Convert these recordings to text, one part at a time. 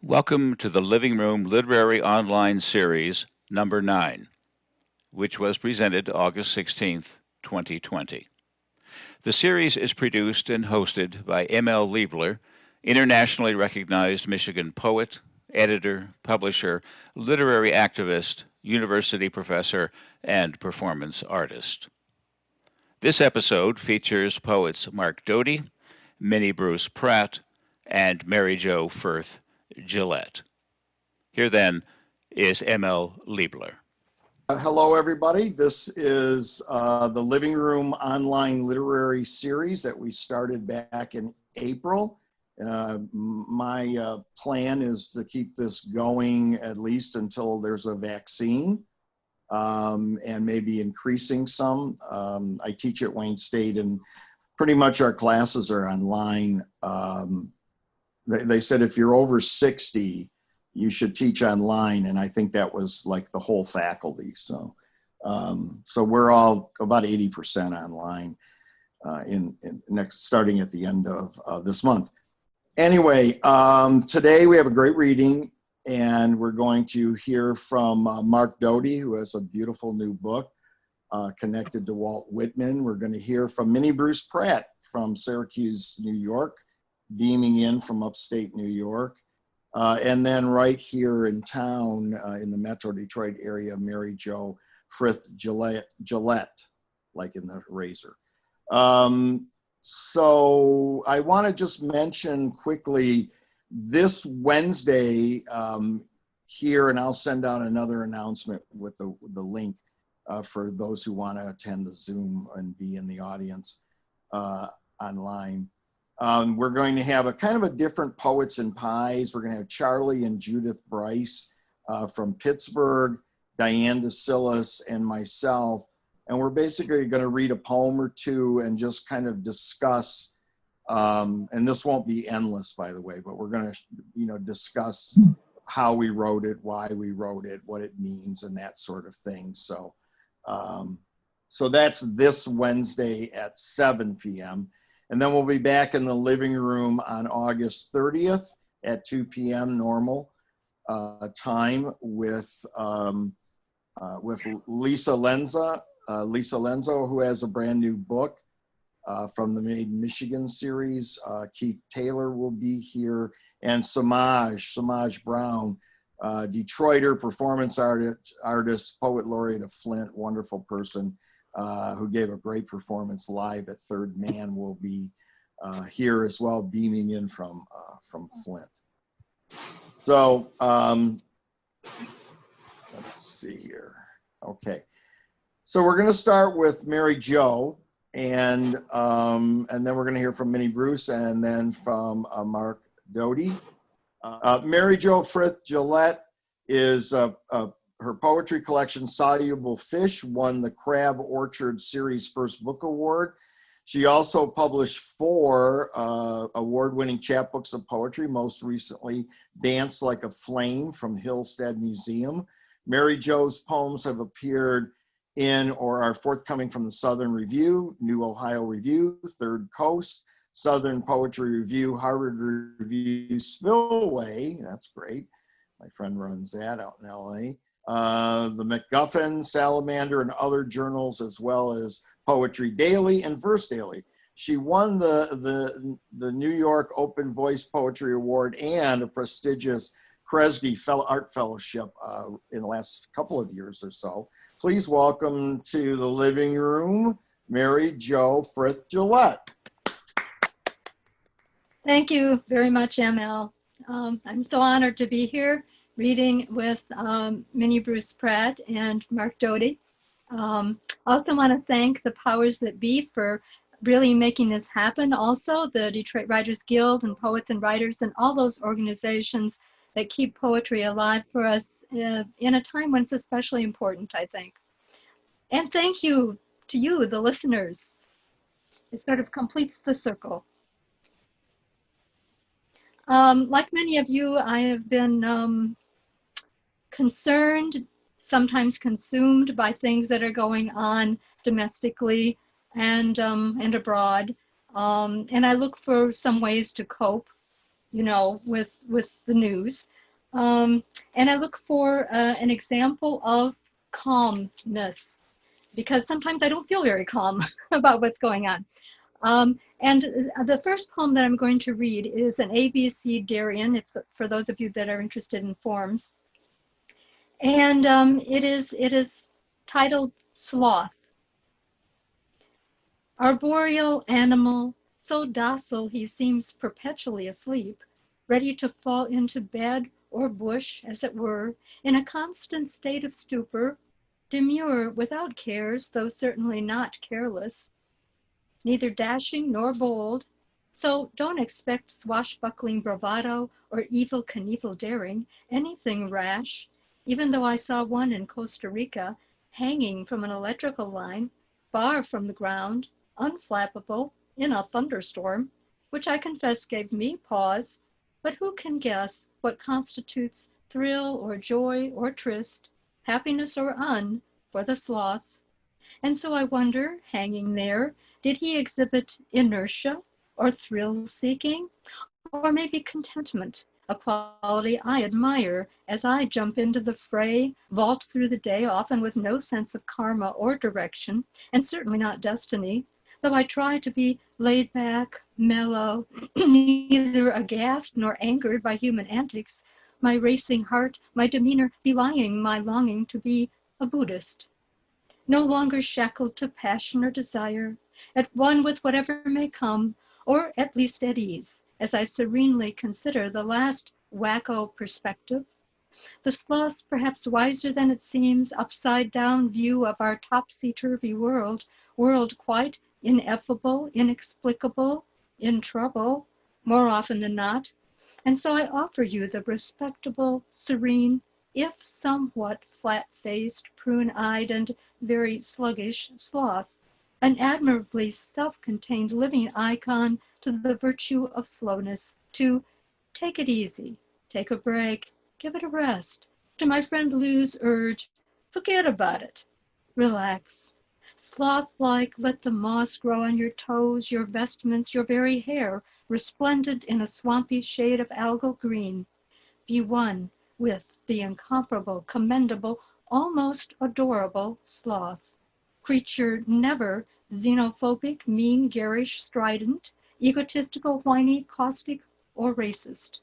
Welcome to the Living Room Literary Online Series number 9, which was presented August 16th, 2020. The series is produced and hosted by M.L. Liebler, internationally recognized Michigan poet, editor, publisher, literary activist, university professor, and performance artist. This episode features poets Mark Doty, Minnie Bruce Pratt, and Mary Jo Firth Gillett. Here then is M.L. Liebler. Hello, everybody. This is the Living Room Online Literary Series that we started back in April. My plan is to keep this going at least until there's a vaccine and maybe increasing some. I teach at Wayne State and pretty much our classes are online. They said if you're over 60, you should teach online, and I think that was like the whole faculty. So we're all about 80% online starting at the end of this month. Anyway, today we have a great reading, and we're going to hear from Mark Doty, who has a beautiful new book connected to Walt Whitman. We're going to hear from Minnie Bruce Pratt from Syracuse, New York, beaming in from upstate New York. And then right here in town, in the Metro Detroit area, Mary Jo Frith Gillett, like in the razor. So I want to just mention quickly this Wednesday here, and I'll send out another announcement with the link for those who want to attend the Zoom and be in the audience online. We're going to have a kind of a different Poets and Pies. We're going to have Charlie and Judith Bryce from Pittsburgh, Diane DeSillis, and myself. And we're basically going to read a poem or two and just kind of discuss, and this won't be endless, by the way, but we're going to, discuss how we wrote it, why we wrote it, what it means, and that sort of thing. So, so that's this Wednesday at 7 p.m. And then we'll be back in the living room on August 30th at 2 p.m. normal time with Lisa Lenzo, who has a brand new book from the Made in Michigan series. Keith Taylor will be here, and Samaj Brown, Detroiter, performance artist, poet laureate of Flint, wonderful person. Who gave a great performance live at Third Man, will be here as well, beaming in from Flint. So let's see here. Okay, so we're going to start with Mary Jo, and then we're going to hear from Minnie Bruce, and then from Mark Doty. Mary Jo Frith Gillett is her poetry collection, Soluble Fish, won the Crab Orchard Series First Book Award. She also published 4 award-winning chapbooks of poetry, most recently Dance Like a Flame from Hillstead Museum. Mary Jo's poems have appeared in or are forthcoming from the Southern Review, New Ohio Review, Third Coast, Southern Poetry Review, Harvard Review, Spillway, that's great. My friend runs that out in LA. The MacGuffin, Salamander, and other journals, as well as Poetry Daily and Verse Daily. She won the New York Open Voice Poetry Award and a prestigious Kresge Art Fellowship in the last couple of years or so. Please welcome to the living room, Mary Jo Frith Gillett. Thank you very much, ML. I'm so honored to be here reading with Minnie Bruce Pratt and Mark Doty. Also want to thank the powers that be for really making this happen. Also, the Detroit Writers Guild and Poets and Writers and all those organizations that keep poetry alive for us in a time when it's especially important, I think. And thank you to you, the listeners. It sort of completes the circle. Like many of you, I have been concerned, sometimes consumed by things that are going on domestically and abroad. And I look for some ways to cope. with the news. And I look for an example of calmness, because sometimes I don't feel very calm about what's going on. And the first poem that I'm going to read is an ABC Darien, for those of you that are interested in forms. And it is titled Sloth. Arboreal animal, so docile he seems perpetually asleep, ready to fall into bed or bush, as it were, in a constant state of stupor, demure without cares, though certainly not careless, neither dashing nor bold. So don't expect swashbuckling bravado or evil Knievel daring, anything rash, even though I saw one in Costa Rica hanging from an electrical line, far from the ground, unflappable, in a thunderstorm, which I confess gave me pause. But who can guess what constitutes thrill or joy or tryst, happiness or for the sloth? And so I wonder, hanging there, did he exhibit inertia or thrill-seeking, or maybe contentment, a quality I admire as I jump into the fray, vault through the day, often with no sense of karma or direction, and certainly not destiny, though I try to be laid back, mellow, neither aghast nor angered by human antics, my racing heart, my demeanor belying my longing to be a Buddhist, no longer shackled to passion or desire, at one with whatever may come, or at least at ease, as I serenely consider the last wacko perspective, the sloth's perhaps wiser than it seems, upside-down view of our topsy-turvy world quite ineffable, inexplicable, in trouble, more often than not. And so I offer you the respectable, serene, if somewhat flat-faced, prune-eyed, and very sluggish sloth, an admirably self-contained living icon to the virtue of slowness, to take it easy, take a break, give it a rest. To my friend Lou's urge, forget about it, relax. Sloth-like, let the moss grow on your toes, your vestments, your very hair, resplendent in a swampy shade of algal green. Be one with the incomparable, commendable, almost adorable sloth. Creature never xenophobic, mean, garish, strident, egotistical, whiny, caustic, or racist.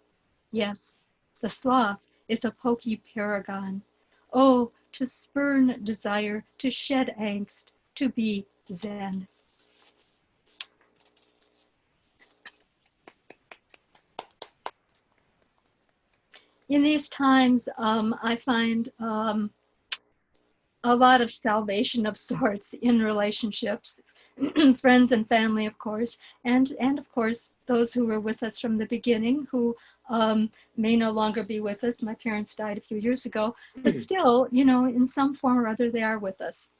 Yes, the sloth is a poky paragon. Oh, to spurn desire, to shed angst, to be Zen. In these times, I find a lot of salvation of sorts in relationships, friends and family, of course, and of course those who were with us from the beginning, who may no longer be with us. My parents died a few years ago, but still, in some form or other, they are with us.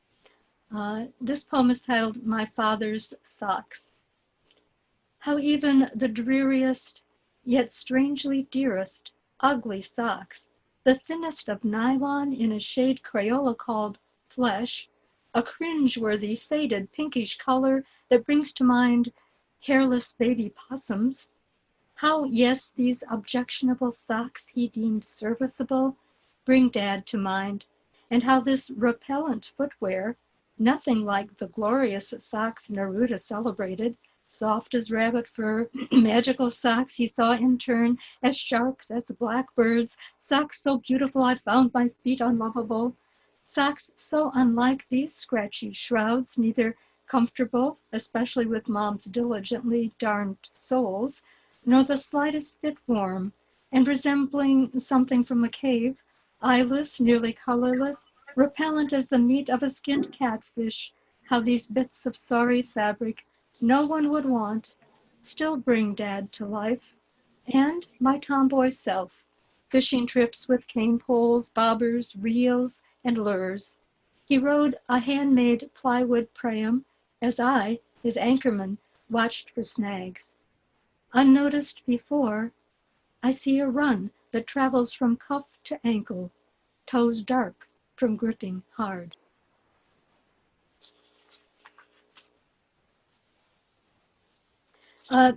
This poem is titled "My Father's Socks." How even the dreariest, yet strangely dearest, ugly socks, the thinnest of nylon in a shade Crayola called flesh, a cringe-worthy, faded, pinkish color that brings to mind hairless baby possums. How, yes, these objectionable socks he deemed serviceable, bring Dad to mind, and how this repellent footwear, nothing like the glorious socks Neruda celebrated, soft as rabbit fur, magical socks he saw in turn as sharks, as blackbirds, socks so beautiful I found my feet unlovable, socks so unlike these scratchy shrouds, neither comfortable, especially with Mom's diligently darned soles, nor the slightest bit warm, and resembling something from a cave, eyeless, nearly colorless, repellent as the meat of a skinned catfish, how these bits of sorry fabric no one would want still bring Dad to life, and my tomboy self, fishing trips with cane poles, bobbers, reels, and lures. He rode a handmade plywood pram as I, his anchorman, watched for snags. Unnoticed before, I see a run that travels from cuff to ankle, toes dark from gripping hard.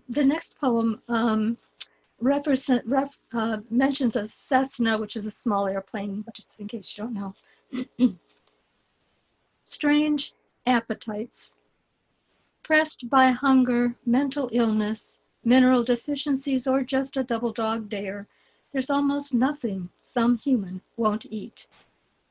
The next poem mentions a Cessna, which is a small airplane, just in case you don't know. Strange appetites. Pressed by hunger, mental illness, mineral deficiencies, or just a double dog dare, there's almost nothing some human won't eat.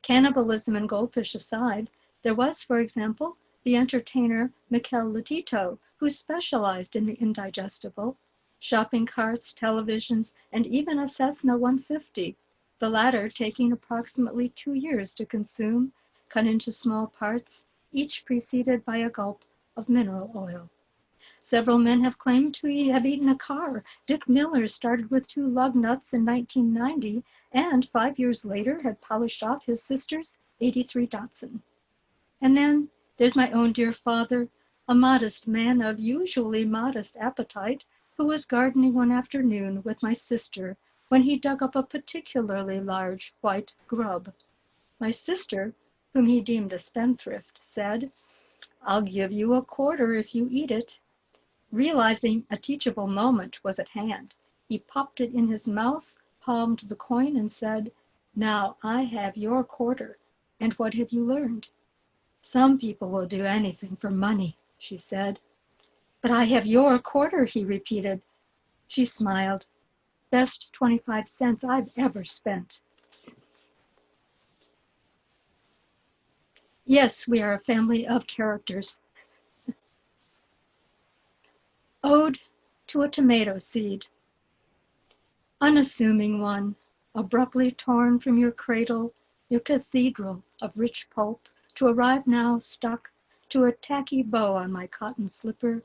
Cannibalism and goldfish aside, there was, for example, the entertainer Mikel Latito, who specialized in the indigestible. Shopping carts, televisions, and even a Cessna 150, the latter taking approximately 2 years to consume, cut into small parts, each preceded by a gulp of mineral oil. Several men have claimed to have eaten a car. Dick Miller started with 2 lug nuts in 1990 and 5 years later had polished off his sister's '83 Datsun. And then there's my own dear father, a modest man of usually modest appetite, who was gardening one afternoon with my sister when he dug up a particularly large white grub. My sister, whom he deemed a spendthrift, said, "I'll give you a quarter if you eat it." Realizing a teachable moment was at hand, he popped it in his mouth, palmed the coin, and said, "Now I have your quarter, and what have you learned?" "Some people will do anything for money," she said. "But I have your quarter," he repeated. She smiled. "Best 25 cents I've ever spent." Yes, we are a family of characters. Ode to a Tomato Seed. Unassuming one, abruptly torn from your cradle, your cathedral of rich pulp, to arrive now stuck to a tacky bow on my cotton slipper,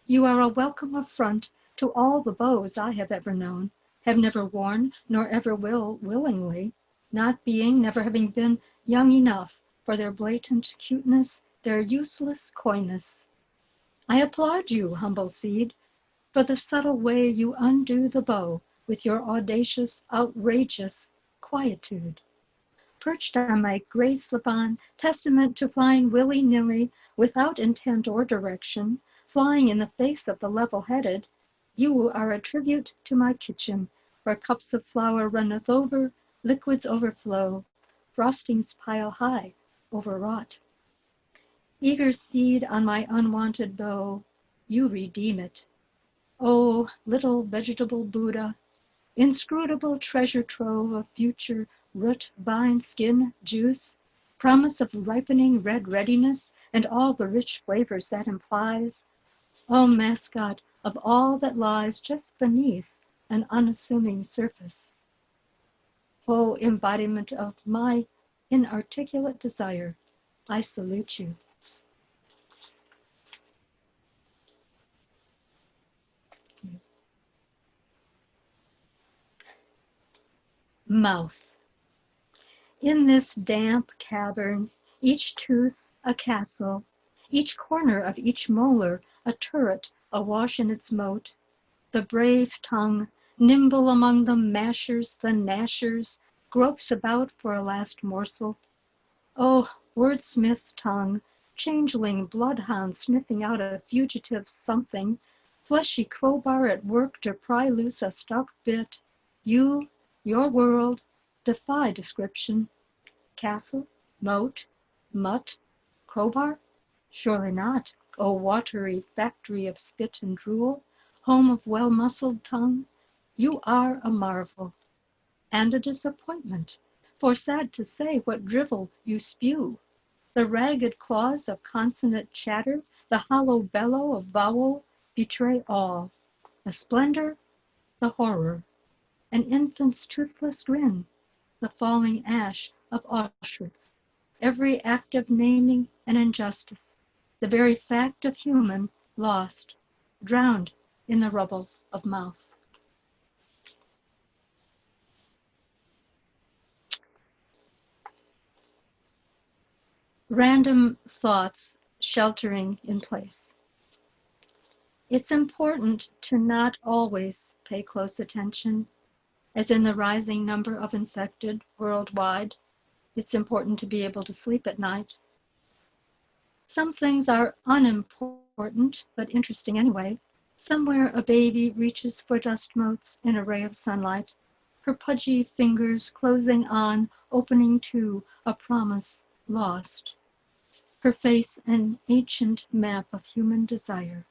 you are a welcome affront to all the bows I have ever known, have never worn, nor ever will willingly, not being, never having been young enough for their blatant cuteness, their useless coyness. I applaud you, humble seed, for the subtle way you undo the bow with your audacious, outrageous quietude. Perched on my gray slip-on, testament to flying willy-nilly, without intent or direction, flying in the face of the level-headed, you are a tribute to my kitchen, where cups of flour runneth over, liquids overflow, frostings pile high, overwrought. Eager seed on my unwanted bow, you redeem it. Oh, little vegetable Buddha, inscrutable treasure trove of future root, vine, skin, juice, promise of ripening red readiness and all the rich flavors that implies. Oh, mascot of all that lies just beneath an unassuming surface. Oh, embodiment of my inarticulate desire, I salute you. Mouth. In this damp cavern, each tooth a castle, each corner of each molar a turret awash in its moat, the brave tongue, nimble among the mashers, the gnashers, gropes about for a last morsel. Oh, wordsmith tongue, changeling bloodhound sniffing out a fugitive something, fleshy crowbar at work to pry loose a stuck bit, you, your world, defy description. Castle, moat, mutt, crowbar? Surely not, O watery factory of spit and drool, home of well-muscled tongue. You are a marvel, and a disappointment, for sad to say what drivel you spew. The ragged claws of consonant chatter, the hollow bellow of vowel, betray all. The splendor, the horror, an infant's toothless grin, the falling ash of Auschwitz. Every act of naming an injustice, the very fact of human lost, drowned in the rubble of mouth. Random thoughts sheltering in place. It's important to not always pay close attention, as in the rising number of infected worldwide. It's important to be able to sleep at night. Some things are unimportant, but interesting anyway. Somewhere a baby reaches for dust motes in a ray of sunlight, her pudgy fingers closing on, opening to a promise lost, her face an ancient map of human desire.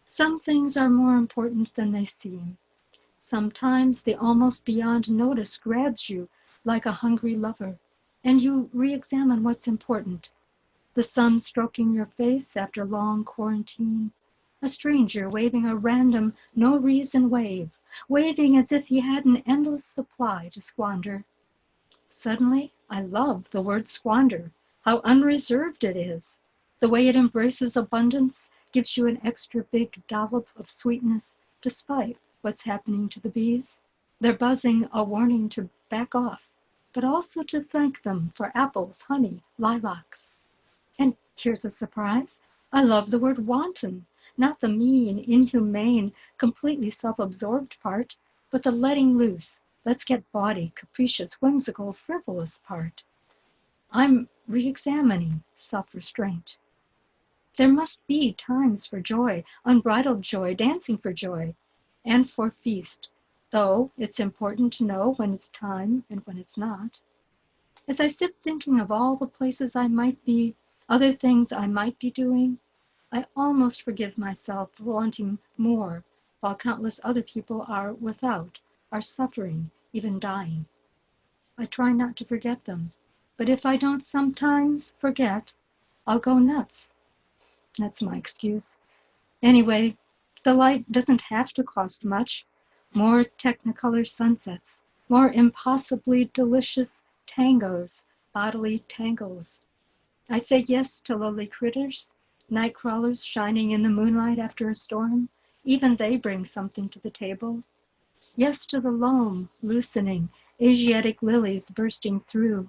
Some things are more important than they seem. Sometimes the almost beyond notice grabs you like a hungry lover, and you re-examine what's important. The sun stroking your face after long quarantine, a stranger waving a random, no-reason wave, waving as if he had an endless supply to squander. Suddenly, I love the word squander, how unreserved it is. The way it embraces abundance, gives you an extra big dollop of sweetness, despite what's happening to the bees. They're buzzing a warning to back off, but also to thank them for apples, honey, lilacs. And here's a surprise. I love the word wanton, not the mean, inhumane, completely self-absorbed part, but the letting loose, let's get bawdy, capricious, whimsical, frivolous part. I'm re-examining self-restraint. There must be times for joy, unbridled joy, dancing for joy, and for feast, though it's important to know when it's time and when it's not. As I sit thinking of all the places I might be, other things I might be doing, I almost forgive myself for wanting more, while countless other people are without, are suffering, even dying. I try not to forget them, but if I don't sometimes forget, I'll go nuts. That's my excuse. Anyway, the light doesn't have to cost much. More technicolor sunsets, more impossibly delicious tangos, bodily tangles. I say yes to lowly critters, night crawlers shining in the moonlight after a storm. Even they bring something to the table. Yes to the loam, loosening, Asiatic lilies bursting through.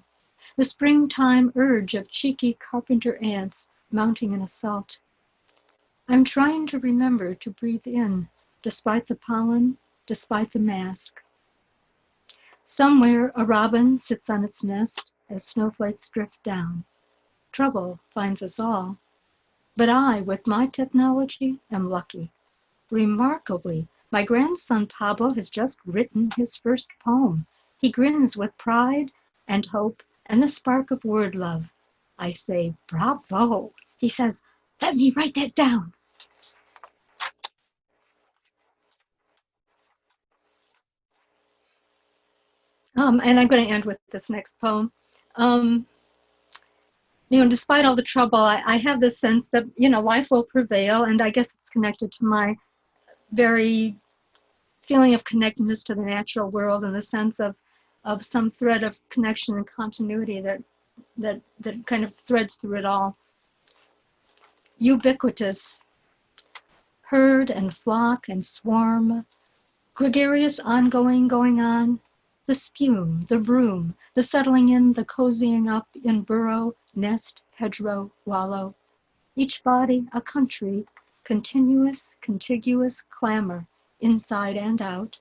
The springtime urge of cheeky carpenter ants mounting an assault. I'm trying to remember to breathe in, despite the pollen, despite the mask. Somewhere a robin sits on its nest as snowflakes drift down. Trouble finds us all. But I, with my technology, am lucky. Remarkably, my grandson Pablo has just written his first poem. He grins with pride and hope and the spark of word love. I say, bravo. He says, let me write that down. And I'm going to end with this next poem. Despite all the trouble, I have this sense that, life will prevail. And I guess it's connected to my very feeling of connectedness to the natural world and the sense of some thread of connection and continuity that kind of threads through it all. Ubiquitous, herd and flock and swarm, gregarious ongoing, going on, the spume, the broom, the settling in, the cozying up in burrow, nest, hedgerow, wallow. Each body a country, continuous, contiguous clamor, inside and out,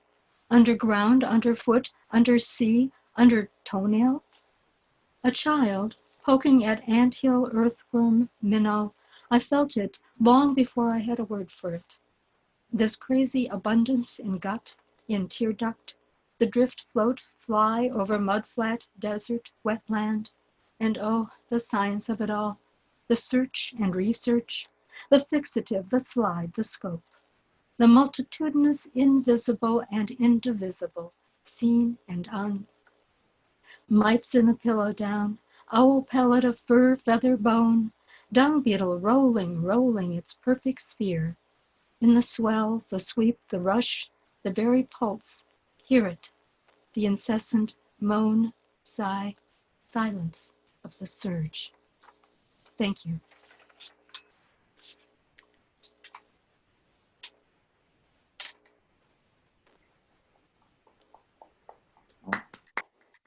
underground, underfoot, under sea, under toenail. A child, poking at anthill, earthworm, minnow, I felt it long before I had a word for it. This crazy abundance in gut, in tear duct, the drift float fly over mudflat, desert, wetland, and oh, the science of it all, the search and research, the fixative, the slide, the scope, the multitudinous invisible and indivisible, seen and un. Mites in a pillow down, owl pellet of fur, feather, bone, dung beetle rolling its perfect sphere. In the swell, the sweep, the rush, the very pulse, hear it, the incessant moan, sigh, silence of the surge. Thank you.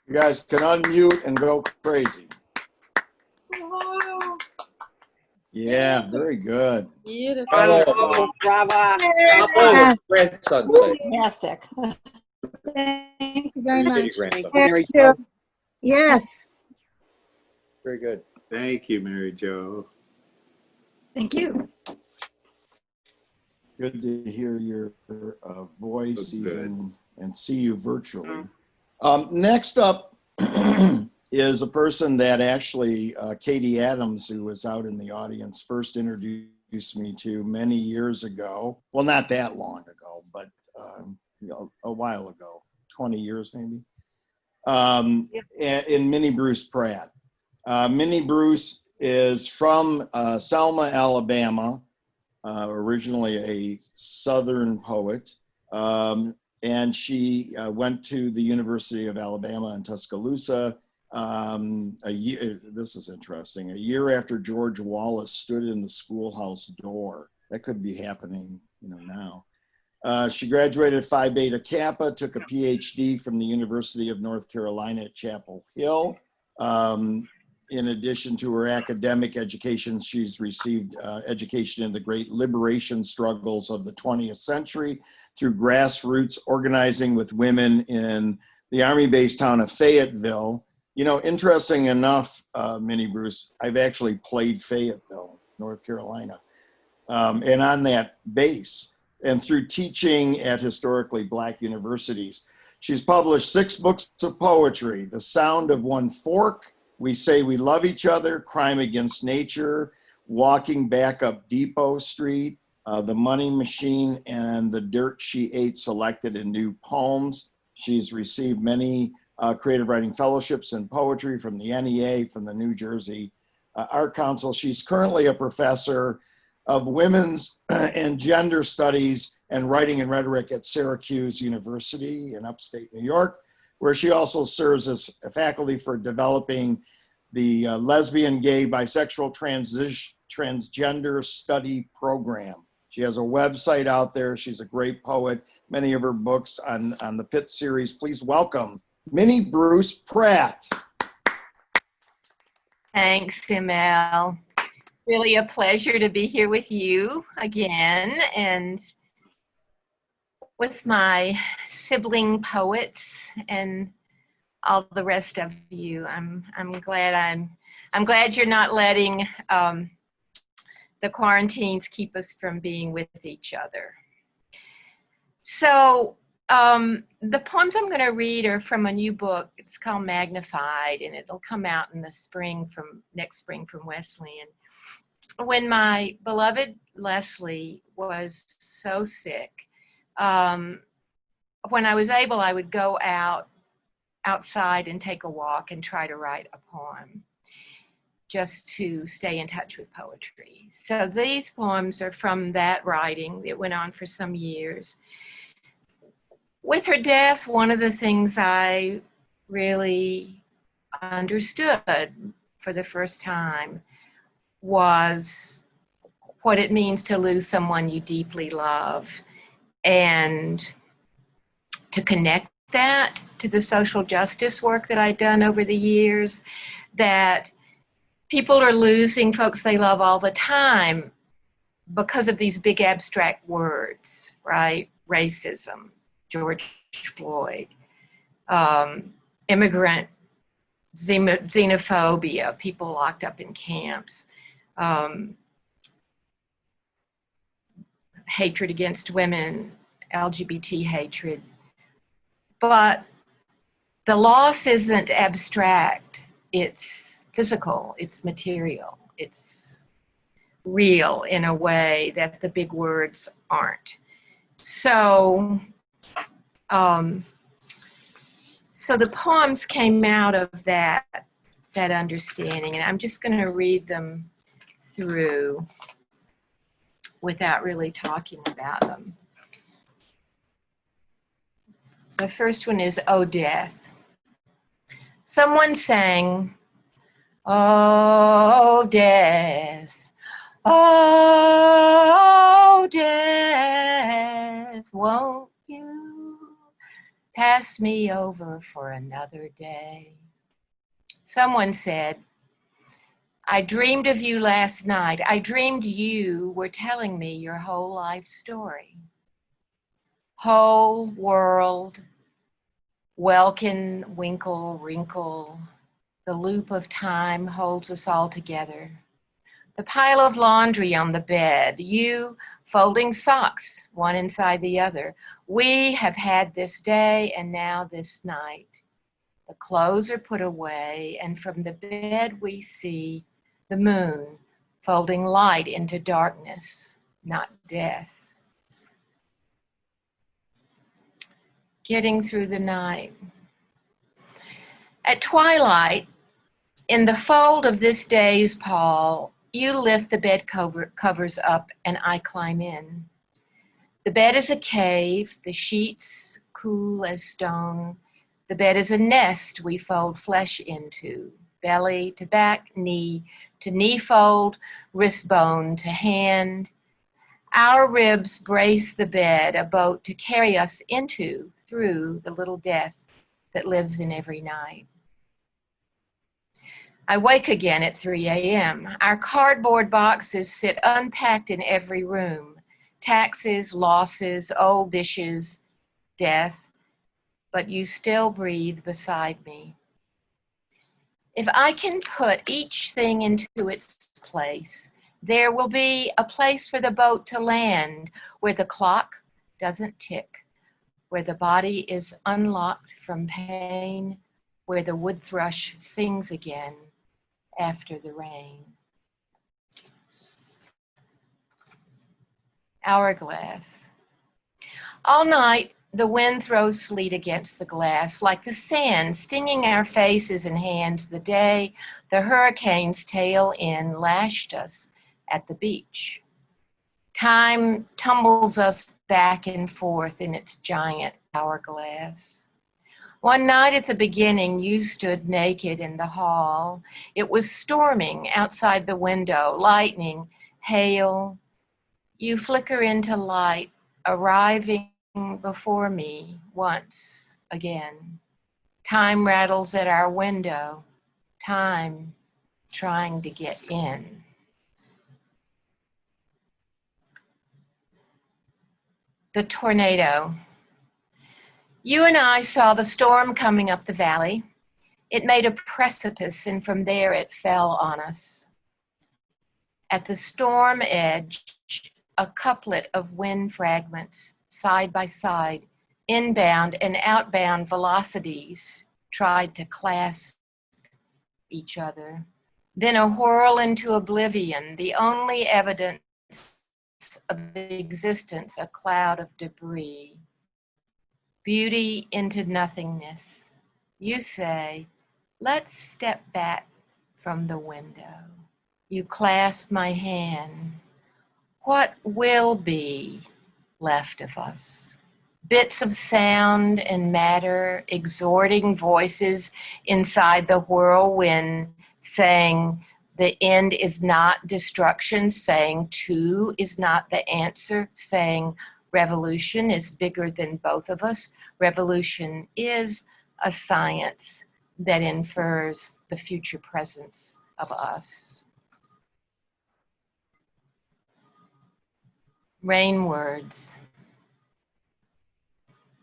You guys can unmute and go crazy. Yeah, very good. Beautiful. Bravo. Brava. Bravo. Grandson, say. Fantastic. Thank you very much. Grandson. Mary Jo. Yes. Very good. Thank you, Mary Jo. Thank you. Good to hear your voice even and see you virtually. Next up is a person that actually Katie Adams, who was out in the audience, first introduced me to many years ago. Well, not that long ago, but a while ago, 20 years maybe, in Minnie Bruce Pratt. Minnie Bruce is from Selma, Alabama. Originally a Southern poet, and she went to the University of Alabama in Tuscaloosa this is interesting, a year after George Wallace stood in the schoolhouse door. That could be happening, now. She graduated Phi Beta Kappa, took a PhD from the University of North Carolina at Chapel Hill. In addition to her academic education, she's received education in the great liberation struggles of the 20th century through grassroots organizing with women in the Army-based town of Fayetteville. Interesting enough, Minnie Bruce, I've actually played Fayetteville, North Carolina, and on that base, and through teaching at historically Black universities. She's published 6 books of poetry: The Sound of One Fork, We Say We Love Each Other, Crime Against Nature, Walking Back Up Depot Street, The Money Machine, and The Dirt She Ate, selected in new poems. She's received many creative writing fellowships in poetry from the NEA, from the New Jersey Art Council. She's currently a professor of women's and gender studies and writing and rhetoric at Syracuse University in upstate New York, where she also serves as a faculty for developing the lesbian, gay, bisexual, transgender study program. She has a website out there. She's a great poet. Many of her books on the Pitt series. Please welcome Minnie Bruce Pratt. Thanks, ML. Really a pleasure to be here with you again and with my sibling poets and all the rest of you. I'm glad you're not letting the quarantines keep us from being with each other. So the poems I'm going to read are from a new book. It's called Magnified, and it'll come out in the spring, next spring, from Wesleyan. When my beloved Leslie was so sick, when I was able, I would go outside and take a walk and try to write a poem just to stay in touch with poetry. So these poems are from that writing that went on for some years. With her death, one of the things I really understood for the first time was what it means to lose someone you deeply love, and to connect that to the social justice work that I'd done over the years, that people are losing folks they love all the time because of these big abstract words, right? Racism, George Floyd, immigrant xenophobia, people locked up in camps, hatred against women, LGBT hatred. But the loss isn't abstract, it's physical, it's material, it's real in a way that the big words aren't. So, so the poems came out of that understanding, and I'm just going to read them through without really talking about them. The first one is "Oh Death." Someone sang, "Oh Death, oh Death, won't you pass me over for another day?" Someone said, "I dreamed of you last night. I dreamed you were telling me your whole life story. Whole world, welkin, winkle, wrinkle, the loop of time holds us all together. The pile of laundry on the bed, you folding socks, one inside the other. We have had this day and now this night. The clothes are put away, and from the bed we see the moon folding light into darkness, not death. Getting through the night. At twilight, in the fold of this day's pall, you lift the bed covers up and I climb in. The bed is a cave, the sheets cool as stone. The bed is a nest we fold flesh into, belly to back, knee to knee fold, wrist bone to hand. Our ribs brace the bed, a boat to carry us into, through the little death that lives in every night. I wake again at 3 a.m. Our cardboard boxes sit unpacked in every room. Taxes, losses, old dishes, death, but you still breathe beside me. If I can put each thing into its place, there will be a place for the boat to land where the clock doesn't tick, where the body is unlocked from pain, where the wood thrush sings again after the rain. Hourglass. All night, the wind throws sleet against the glass, like the sand stinging our faces and hands the day the hurricane's tail end lashed us at the beach. Time tumbles us back and forth in its giant hourglass. One night at the beginning, you stood naked in the hall. It was storming outside the window, lightning, hail. You flicker into light, arriving before me once again. Time rattles at our window, time trying to get in. The tornado. You and I saw the storm coming up the valley. It made a precipice, and from there it fell on us. At the storm edge, a couplet of wind fragments, side by side, inbound and outbound velocities tried to clasp each other. Then a whirl into oblivion, the only evidence of existence, a cloud of debris. Beauty into nothingness. You say, let's step back from the window. You clasp my hand. What will be left of us? Bits of sound and matter, exhorting voices inside the whirlwind, saying the end is not destruction, saying two is not the answer, saying revolution is bigger than both of us. Revolution is a science that infers the future presence of us. Rain words.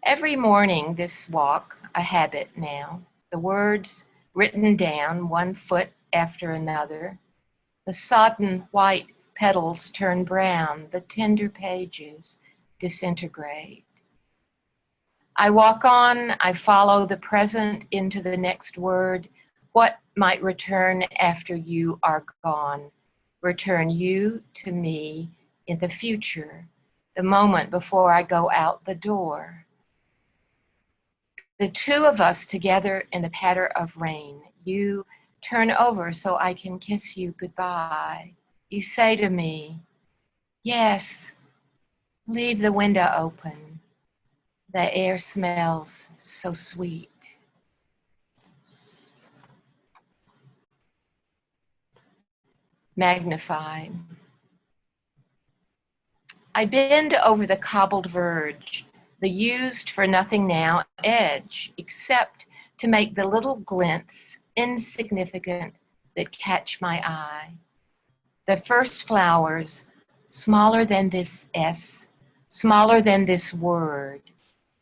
Every morning this walk, a habit now, the words written down one foot after another. The sodden white petals turn brown, the tender pages disintegrate. I walk on, I follow the present into the next word. What might return after you are gone? Return you to me in the future, the moment before I go out the door. The two of us together in the patter of rain. You turn over so I can kiss you goodbye. You say to me, yes, leave the window open. The air smells so sweet. Magnified. I bend over the cobbled verge, the used for nothing now edge, except to make the little glints insignificant that catch my eye. The first flowers, smaller than this S, smaller than this word,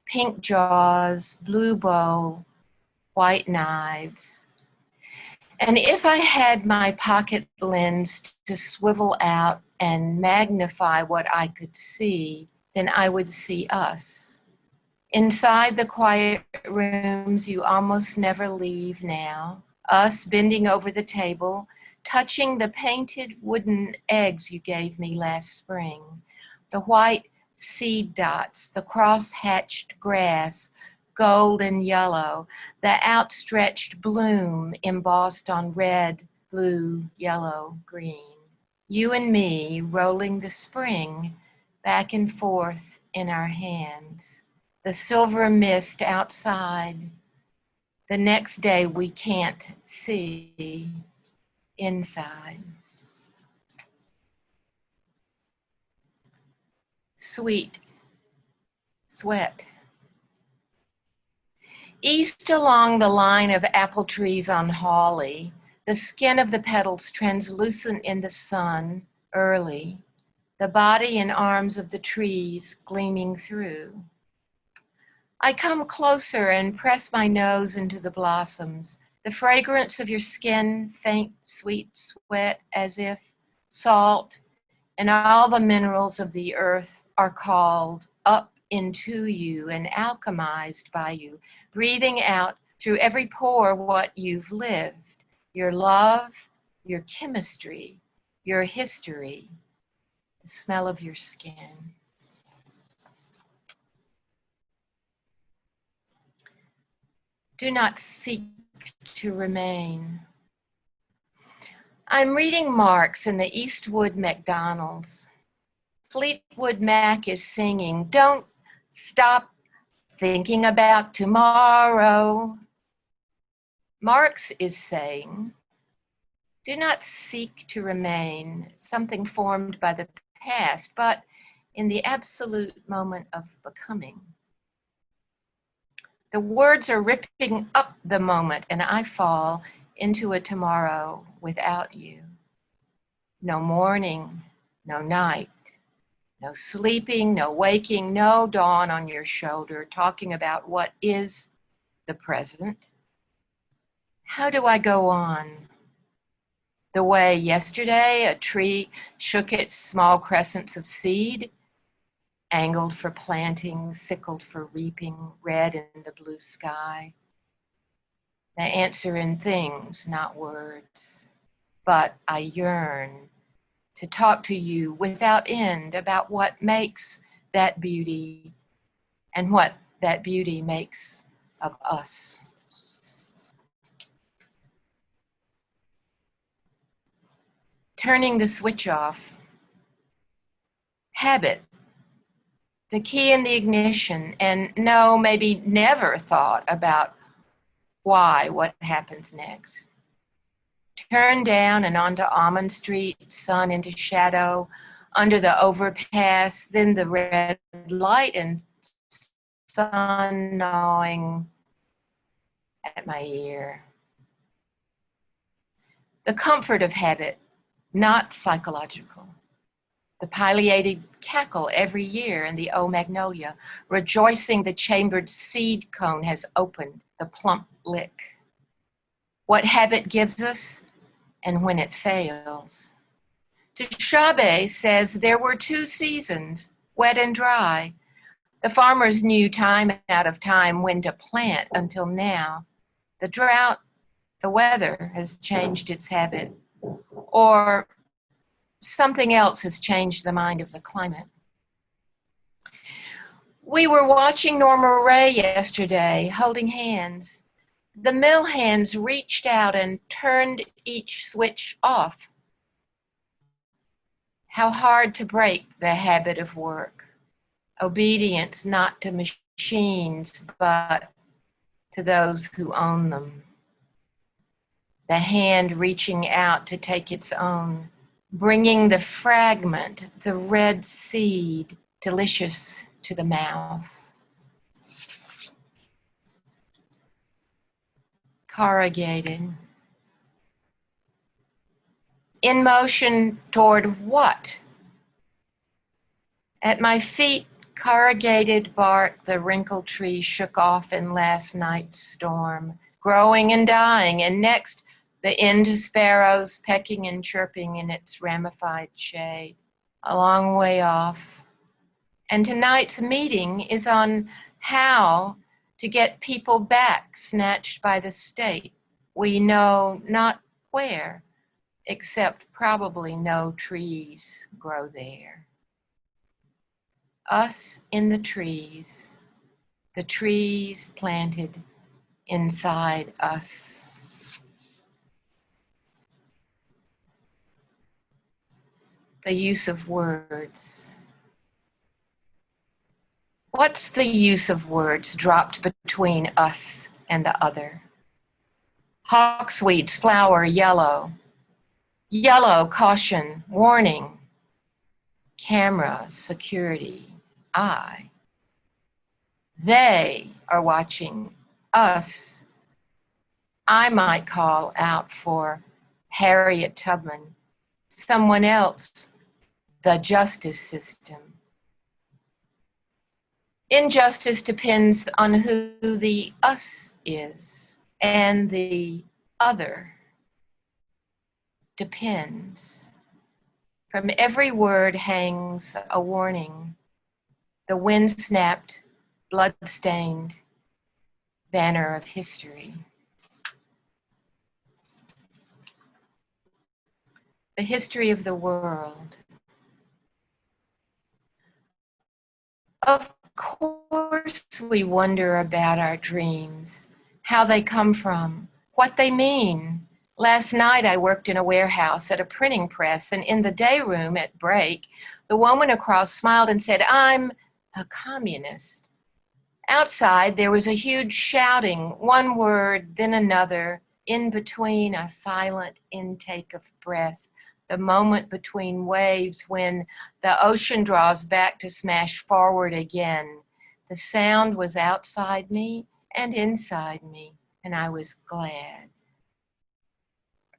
pink jaws, blue bow, white knives. And if I had my pocket lens to swivel out and magnify what I could see, then I would see us. Inside the quiet rooms you almost never leave now, us bending over the table, touching the painted wooden eggs you gave me last spring, the white seed dots, the cross-hatched grass, gold and yellow, the outstretched bloom embossed on red, blue, yellow, green. You and me rolling the spring back and forth in our hands. The silver mist outside. The next day we can't see inside. Sweet sweat. East along the line of apple trees on Hawley, the skin of the petals translucent in the sun early, the body and arms of the trees gleaming through. I come closer and press my nose into the blossoms, the fragrance of your skin, faint, sweet sweat, as if salt and all the minerals of the earth are called up into you and alchemized by you, breathing out through every pore what you've lived, your love, your chemistry, your history, the smell of your skin. Do not seek to remain. I'm reading Marx in the Eastwood McDonald's. Fleetwood Mac is singing, "Don't stop thinking about tomorrow." Marx is saying, do not seek to remain something formed by the past, but in the absolute moment of becoming. The words are ripping up the moment, and I fall into a tomorrow without you. No morning, no night, no sleeping, no waking, no dawn on your shoulder, talking about what is the present. How do I go on? The way yesterday a tree shook its small crescents of seed, angled for planting, sickled for reaping, red in the blue sky. The answer in things, not words. But I yearn to talk to you without end about what makes that beauty and what that beauty makes of us. Turning the switch off. Habit. The key in the ignition, and no, maybe never thought about why, what happens next. Turn down and onto Almond Street, sun into shadow, under the overpass, then the red light and sun gnawing at my ear. The comfort of habit, not psychological. The pileated cackle every year in the O magnolia, rejoicing the chambered seed cone has opened, the plump lick. What habit gives us and when it fails. Tishabe says there were 2 seasons, wet and dry. The farmers knew time out of time when to plant until now. The drought, the weather has changed its habit, or something else has changed the mind of the climate. We were watching Norma Ray yesterday, holding hands. The mill hands reached out and turned each switch off. How hard to break the habit of work. Obedience not to machines, but to those who own them. The hand reaching out to take its own, bringing the fragment, the red seed, delicious to the mouth. Corrugated. In motion toward what? At my feet, corrugated bark the wrinkled tree shook off in last night's storm, growing and dying, and next, the end sparrows pecking and chirping in its ramified shade, a long way off. And tonight's meeting is on how to get people back snatched by the state. We know not where, except probably no trees grow there. Us in the trees planted inside us. The use of words. What's the use of words dropped between us and the other? Hawksweeds flower yellow. Yellow, caution, warning. Camera, security, I. They are watching us. I might call out for Harriet Tubman, someone else, the justice system. Injustice depends on who the us is, and the other depends. From every word hangs a warning. The wind-snapped, blood-stained banner of history. The history of the world. Of course, we wonder about our dreams, how they come from, what they mean. Last night, I worked in a warehouse at a printing press, and in the day room at break, the woman across smiled and said, "I'm a communist." Outside, there was a huge shouting, one word, then another, in between a silent intake of breath, the moment between waves when the ocean draws back to smash forward again. The sound was outside me and inside me, and I was glad.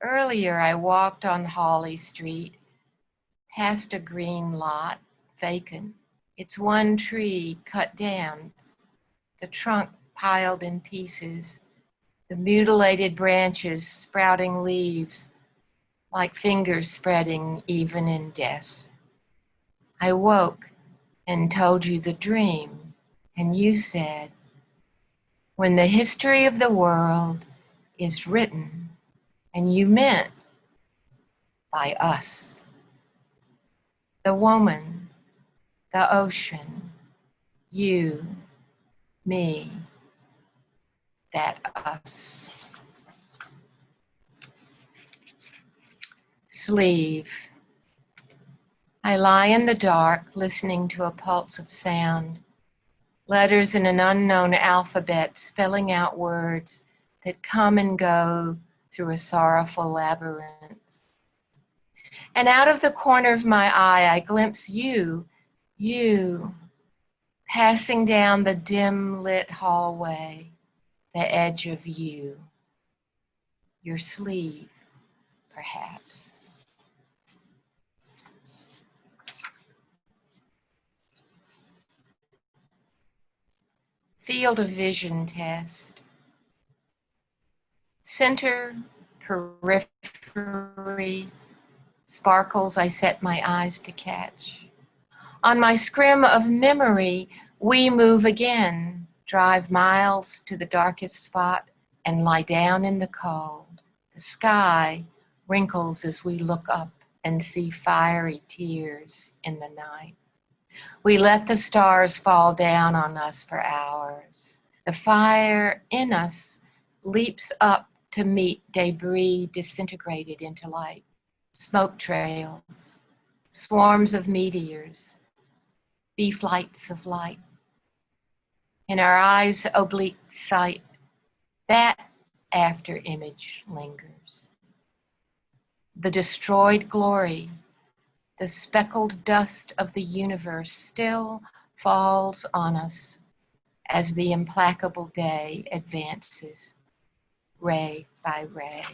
Earlier, I walked on Hawley Street, past a green lot, vacant. It's one tree cut down, the trunk piled in pieces, the mutilated branches sprouting leaves like fingers spreading even in death. I woke and told you the dream, and you said, when the history of the world is written, and you meant by us. The woman, the ocean, you, me, that us. Sleeve. I lie in the dark, listening to a pulse of sound, letters in an unknown alphabet spelling out words that come and go through a sorrowful labyrinth. And out of the corner of my eye, I glimpse you, passing down the dim lit hallway, the edge of you, your sleeve, perhaps. Field of vision test. Center, periphery, sparkles I set my eyes to catch. On my scrim of memory, we move again, drive miles to the darkest spot, and lie down in the cold. The sky wrinkles as we look up and see fiery tears in the night. We let the stars fall down on us for hours. The fire in us leaps up to meet debris disintegrated into light. Smoke trails, swarms of meteors, flights of light. In our eyes' oblique sight, that after image lingers. The destroyed glory, the speckled dust of the universe still falls on us as the implacable day advances, ray by ray.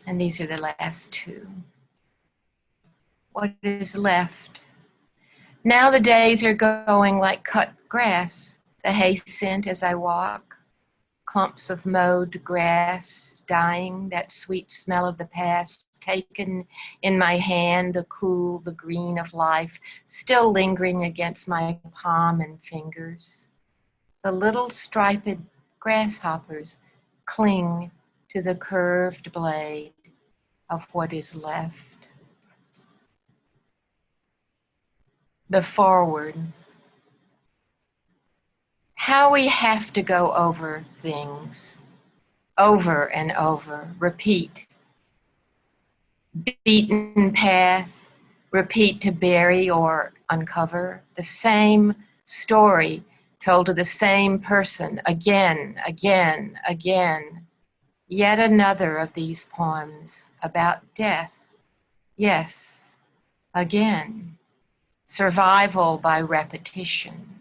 And these are the last two. What is left? Now the days are going like cut grass, the hay scent as I walk. clumps of mowed grass dying, that sweet smell of the past, taken in my hand, the cool, the green of life, still lingering against my palm and fingers. The little striped grasshoppers cling to the curved blade of what is left. The forward. How we have to go over things, over and over, repeat. Beaten path, repeat to bury or uncover. The same story told to the same person again, again, again. Yet another of these poems about death. Yes, again. Survival by repetition.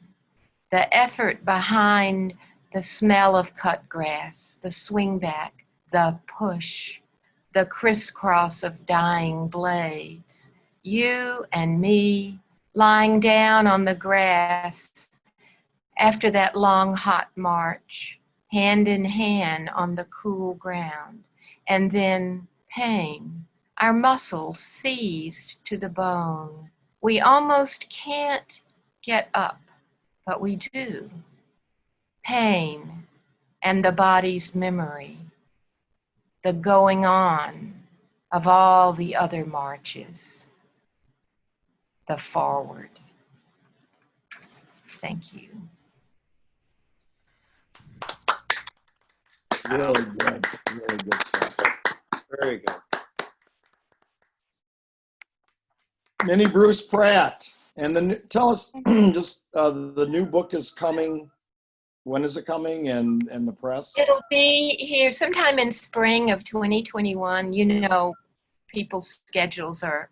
The effort behind the smell of cut grass, the swing back, the push, the crisscross of dying blades. You and me lying down on the grass after that long hot march, hand in hand on the cool ground, and then pain, our muscles seized to the bone. We almost can't get up, but we do. Pain and the body's memory, the going on of all the other marches, the forward. Thank you. Really good. Really good stuff. Very good. Minnie Bruce Pratt. And then tell us just the new book is coming. When is it coming and the press? It'll be here sometime in spring of 2021. You know, people's schedules are,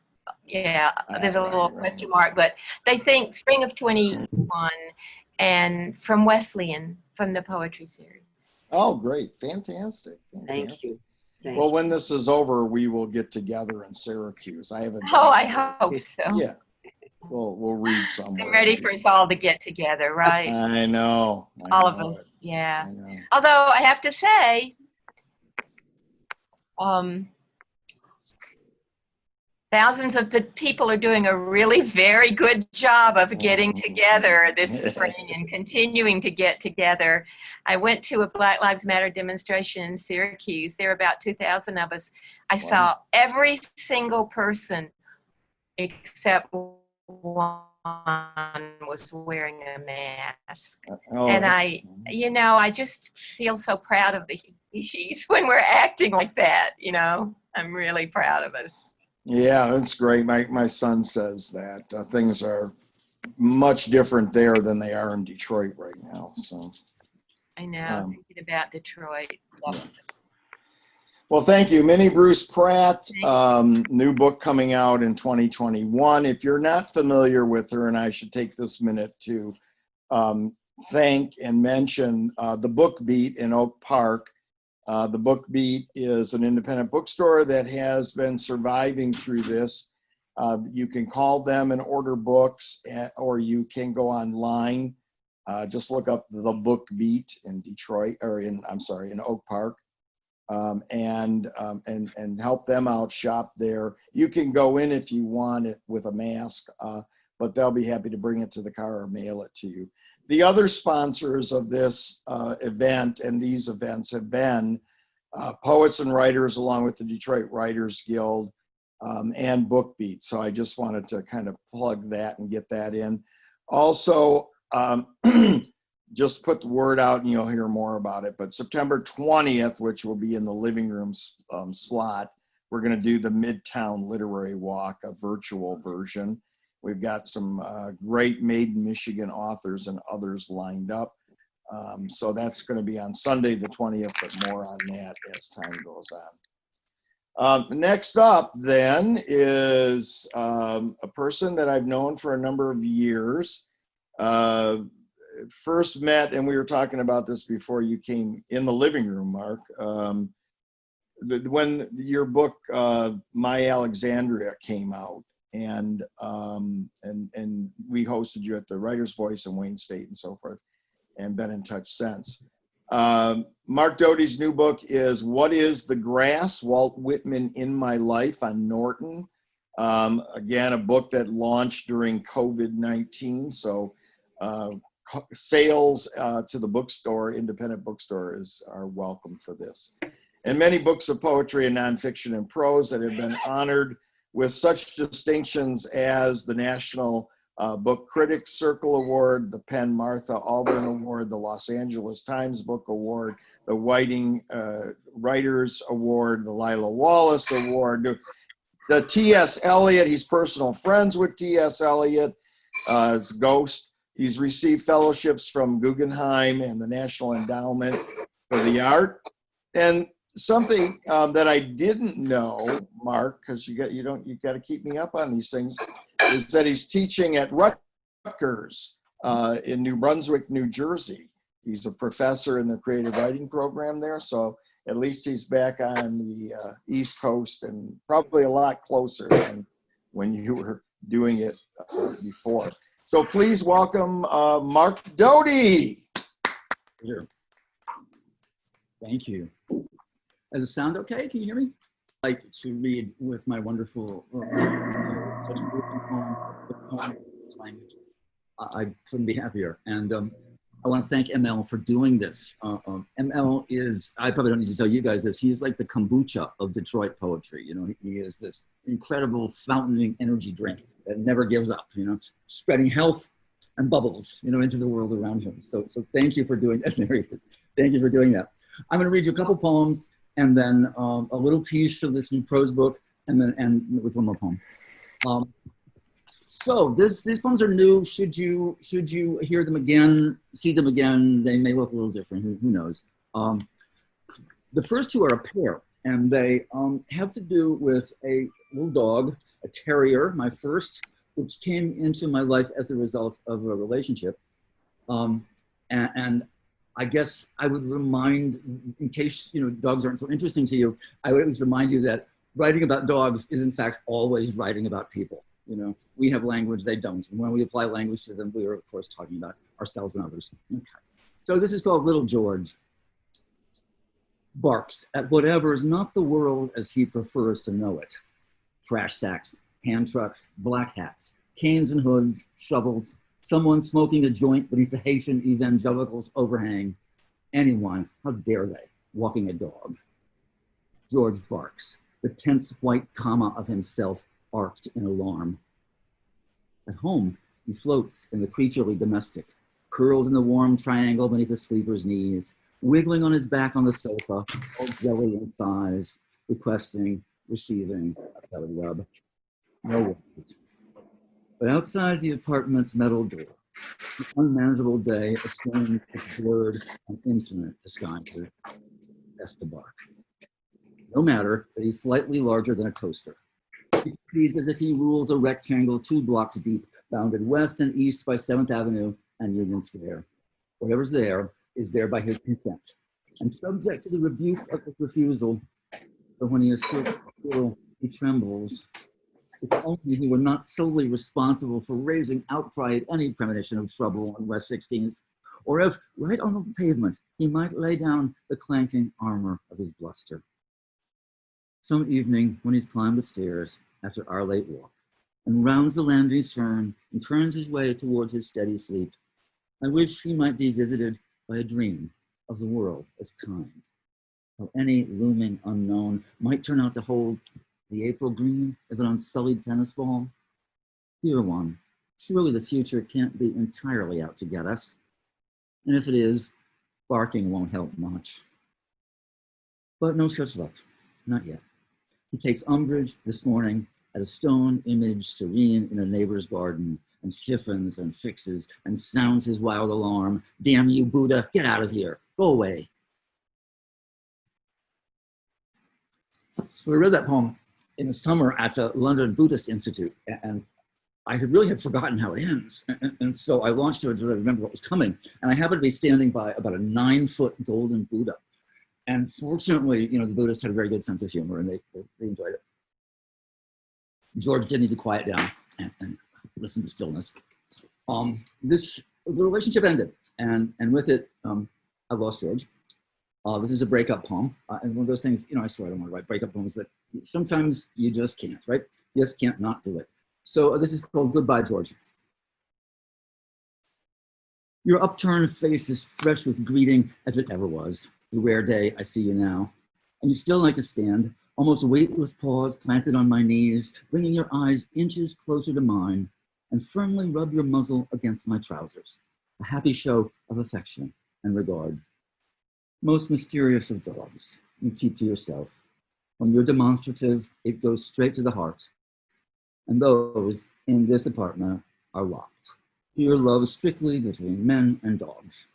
there's a little question mark, but they think spring of 21 and from Wesleyan, from the poetry series. Oh, great. Fantastic. Thank you. Thank Well, you. when this is over, we will get together in Syracuse. I haven't. Oh, I hope so. Yeah. We'll read somewhere. I'm ready for us all to get together, right? I know. All of us, yeah. I know. Although I have to say, thousands of people are doing a really very good job of getting together this spring and continuing to get together. I went to a Black Lives Matter demonstration in Syracuse. There were about 2,000 of us. I saw every single person except one was wearing a mask. And I just feel so proud of the species when we're acting like that, you know. I'm really proud of us. Yeah, that's great. My son says that things are much different there than they are in Detroit right now. So I know, thinking about Detroit. Yeah. Well, thank you. Minnie Bruce Pratt, new book coming out in 2021. If you're not familiar with her, and I should take this minute to thank and mention the Book Beat in Oak Park. The Book Beat is an independent bookstore that has been surviving through this. You can call them and order books, or you can go online. Just look up the Book Beat in Detroit, or in Oak Park, and help them out. Shop there. You can go in if you want it with a mask, but they'll be happy to bring it to the car or mail it to you. The other sponsors of this event and these events have been poets and writers, along with the Detroit Writers Guild and Book Beat. So I just wanted to kind of plug that and get that in. Also, just put the word out and you'll hear more about it. But September 20th, which will be in the living room slot, we're going to do the Midtown Literary Walk, a virtual version. We've got some great Made in Michigan authors and others lined up. So that's going to be on Sunday the 20th, but more on that as time goes on. Next up then is a person that I've known for a number of years. First met, and we were talking about this before you came in the living room, Mark, when your book, My Alexandria, came out. And we hosted you at the Writer's Voice in Wayne State and so forth, and been in touch since. Mark Doty's new book is What is the Grass? Walt Whitman in My Life on Norton. Again, a book that launched during COVID-19. So sales to the bookstore, independent bookstore, are welcome for this. And many books of poetry and nonfiction and prose that have been honored with such distinctions as the National Book Critics Circle Award, the Penn Martha Alburn Award, the Los Angeles Times Book Award, the Whiting Writers Award, the Lila Wallace Award, the T.S. Eliot. He's personal friends with T.S. Eliot, his ghost. He's received fellowships from Guggenheim and the National Endowment for the Art. And something that I didn't know, Mark, because you got to keep me up on these things, is that he's teaching at Rutgers in New Brunswick, New Jersey. He's a professor in the creative writing program there, so at least he's back on the East Coast and probably a lot closer than when you were doing it before. So please welcome Mark Doty. Here. Thank you. Does it sound okay? Can you hear me? I'd like to read with my wonderful language. I couldn't be happier. And I want to thank ML for doing this. ML is, I probably don't need to tell you guys this, he is like the kombucha of Detroit poetry. You know, he is this incredible fountaining energy drink that never gives up, you know, spreading health and bubbles, you know, into the world around him. So thank you for doing that. There he is. Thank you for doing that. I'm going to read you a couple poems and then a little piece of this new prose book, and then end with one more poem. So these poems are new. Should you hear them again, see them again, they may look a little different, who knows. The first two are a pair, and they have to do with a little dog, a terrier, my first, which came into my life as a result of a relationship. And I guess I would remind, in case you know dogs aren't so interesting to you, I would always remind you that writing about dogs is in fact always writing about people. You know, we have language, they don't. And when we apply language to them, we are of course talking about ourselves and others. Okay. So this is called Little George. Barks at whatever is not the world as he prefers to know it. Trash sacks, hand trucks, black hats, canes and hoods, shovels, someone smoking a joint beneath the Haitian evangelicals' overhang. Anyone, how dare they, walking a dog. George barks, the tense white comma of himself arced in alarm. At home, he floats in the creaturely domestic, curled in the warm triangle beneath the sleeper's knees, wiggling on his back on the sofa, all jelly and thighs, requesting, receiving a belly rub. No words. But outside the apartment's metal door, the unmanageable day assumes its blurred and infinite disguises. Has to bark. No matter that he's slightly larger than a toaster. He feeds as if he rules a rectangle 2 blocks deep, bounded west and east by 7th Avenue and Union Square. Whatever's there is there by his consent, and subject to the rebuke of his refusal. But when he is still, he trembles. If only he were not solely responsible for raising outcry at any premonition of trouble on West 16th, or if, right on the pavement, he might lay down the clanking armor of his bluster. Some evening, when he's climbed the stairs after our late walk, and rounds the landing turn and turns his way toward his steady sleep, I wish he might be visited by a dream of the world as kind. How any looming unknown might turn out to hold the April green of an unsullied tennis ball. Dear one, surely the future can't be entirely out to get us. And if it is, barking won't help much. But no such luck, not yet. He takes umbrage this morning at a stone image serene in a neighbor's garden, and stiffens and fixes and sounds his wild alarm. Damn you, Buddha, get out of here, go away. So I read that poem in the summer at the London Buddhist Institute, and I had forgotten how it ends. And so I launched to it to remember what was coming. And I happened to be standing by about a 9-foot golden Buddha. And fortunately, you know, the Buddhists had a very good sense of humor, and they enjoyed it. George did need to quiet down and listen to stillness. The relationship ended, and with it, I lost George. This is a breakup poem. And one of those things, I swear I don't want to write breakup poems, but sometimes you just can't, right? You just can't not do it. So this is called Goodbye, George. Your upturned face is fresh with greeting as it ever was. The rare day I see you now. And you still like to stand, almost weightless paws planted on my knees, bringing your eyes inches closer to mine, and firmly rub your muzzle against my trousers. A happy show of affection and regard. Most mysterious of dogs, you keep to yourself. When you're demonstrative, it goes straight to the heart. And those in this apartment are locked. Your love is strictly between men and dogs.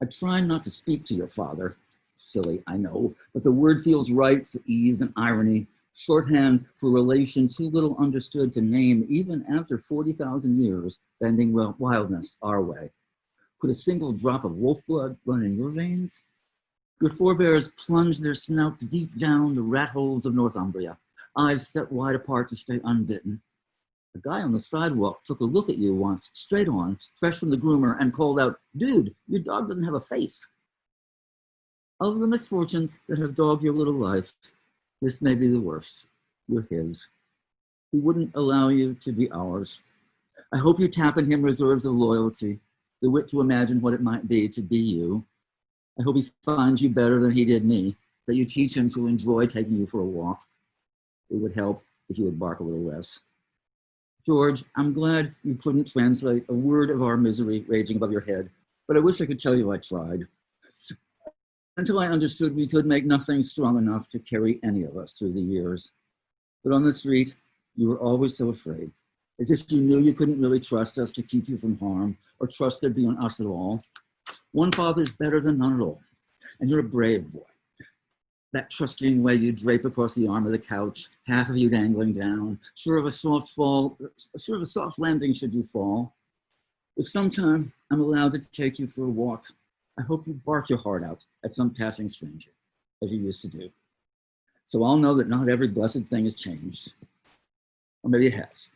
I try not to speak to your father. Silly, I know, but the word feels right for ease and irony, shorthand for relation too little understood to name even after 40,000 years bending wildness our way. Could a single drop of wolf blood run in your veins? Your forebears plunged their snouts deep down the rat holes of Northumbria, eyes set wide apart to stay unbitten. A guy on the sidewalk took a look at you once, straight on, fresh from the groomer, and called out, "Dude, your dog doesn't have a face." Of the misfortunes that have dogged your little life, this may be the worst. You're his. He wouldn't allow you to be ours. I hope you tap in him reserves of loyalty, the wit to imagine what it might be to be you. I hope he finds you better than he did me, that you teach him to enjoy taking you for a walk. It would help if you would bark a little less. George, I'm glad you couldn't translate a word of our misery raging above your head, but I wish I could tell you I tried. Until I understood we could make nothing strong enough to carry any of us through the years. But on the street, you were always so afraid, as if you knew you couldn't really trust us to keep you from harm, or trust there'd be on us at all. One father's better than none at all, and you're a brave boy. That trusting way you drape across the arm of the couch, half of you dangling down, sure of a soft landing should you fall. If sometime I'm allowed to take you for a walk, I hope you bark your heart out at some passing stranger, as you used to do. So I'll know that not every blessed thing has changed, or maybe it has.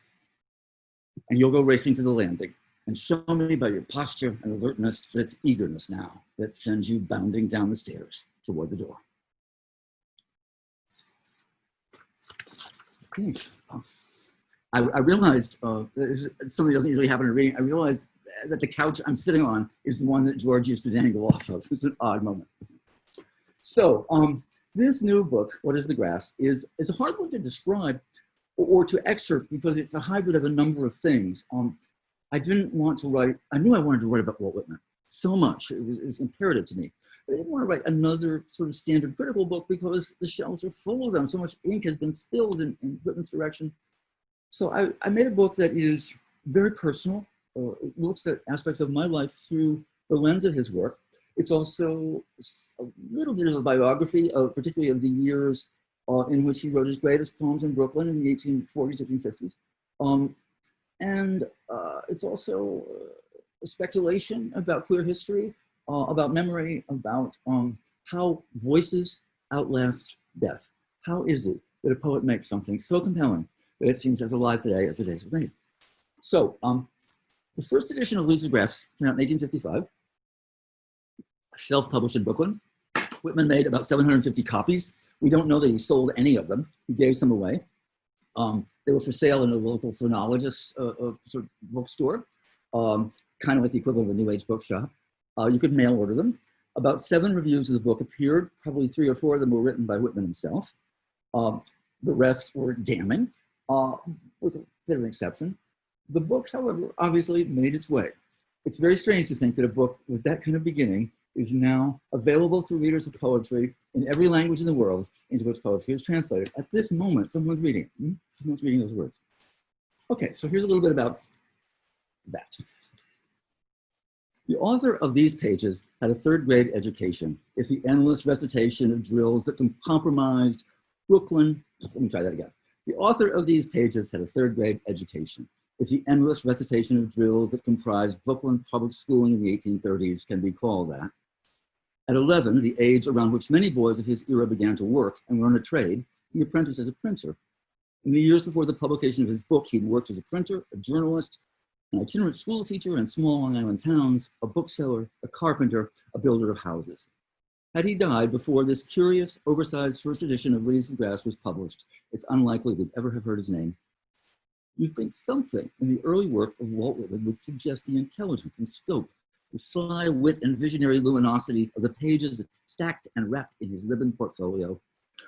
And you'll go racing to the landing, and show me by your posture and alertness that it's eagerness now that sends you bounding down the stairs toward the door. I realized, something doesn't usually happen in reading, I realized that the couch I'm sitting on is the one that George used to dangle off of. It's an odd moment. So this new book, What is the Grass, is a hard one to describe or to excerpt because it's a hybrid of a number of things. I didn't want to write, I knew I wanted to write about Walt Whitman so much, it was imperative to me. But I didn't want to write another sort of standard critical book because the shelves are full of them. So much ink has been spilled in Whitman's direction. So I made a book that is very personal. It looks at aspects of my life through the lens of his work. It's also a little bit of a biography, particularly of the years in which he wrote his greatest poems in Brooklyn in the 1840s, 1850s. And it's also a speculation about queer history, about memory, about how voices outlast death. How is it that a poet makes something so compelling that it seems as alive today as it is with me? So the first edition of Leaves of Grass came out in 1855, self-published in Brooklyn. Whitman made about 750 copies. We don't know that he sold any of them. He gave some away. They were for sale in a local phrenologist sort of bookstore, kind of like the equivalent of a New Age bookshop. You could mail order them. About 7 reviews of the book appeared. Probably 3 or 4 of them were written by Whitman himself. The rest were damning, with a bit of an exception. The book, however, obviously made its way. It's very strange to think that a book with that kind of beginning is now available for readers of poetry in every language in the world into which poetry is translated. At this moment, someone's reading it. Someone's reading those words. Okay, so here's a little bit about that. The author of these pages had a 3rd grade education. It's the endless recitation of drills that compromised Brooklyn. Let me try that again. The author of these pages had a 3rd grade education. It's the endless recitation of drills that comprised Brooklyn public schooling in the 1830s can be called that. At 11, the age around which many boys of his era began to work and learn a trade, he apprenticed as a printer. In the years before the publication of his book, he'd worked as a printer, a journalist, an itinerant school teacher in small Long Island towns, a bookseller, a carpenter, a builder of houses. Had he died before this curious, oversized first edition of Leaves of Grass was published, it's unlikely we'd ever have heard his name. You'd think something in the early work of Walt Whitman would suggest the intelligence and scope, the sly wit and visionary luminosity of the pages stacked and wrapped in his ribbon portfolio.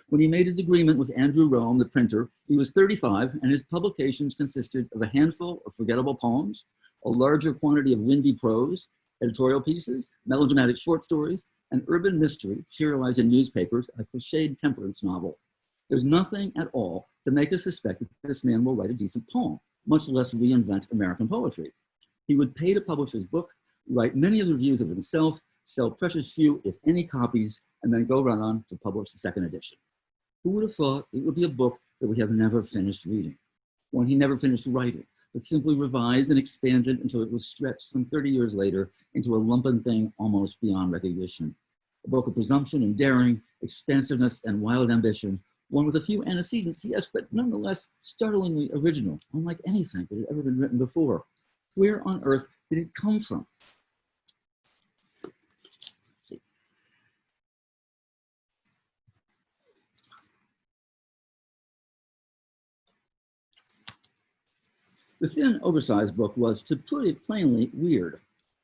When he made his agreement with Andrew Rome, the printer, he was 35, and his publications consisted of a handful of forgettable poems, a larger quantity of windy prose, editorial pieces, melodramatic short stories, an urban mystery serialized in newspapers, and a cliched temperance novel. There's nothing at all to make us suspect that this man will write a decent poem, much less reinvent American poetry. He would pay to publish his book, write many of the reviews of himself, sell precious few, if any, copies, and then go right on to publish the second edition. Who would have thought it would be a book that we have never finished reading, one he never finished writing, but simply revised and expanded until it was stretched some 30 years later into a lumpen thing almost beyond recognition. A book of presumption and daring, expansiveness and wild ambition, one with a few antecedents, yes, but nonetheless startlingly original, unlike anything that had ever been written before. Where on earth did it come from? Let's see. The thin, oversized book was, to put it plainly, weird.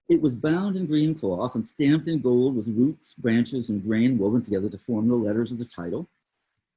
It was bound in green cloth and stamped in gold with roots, branches, and grain woven together to form the letters of the title,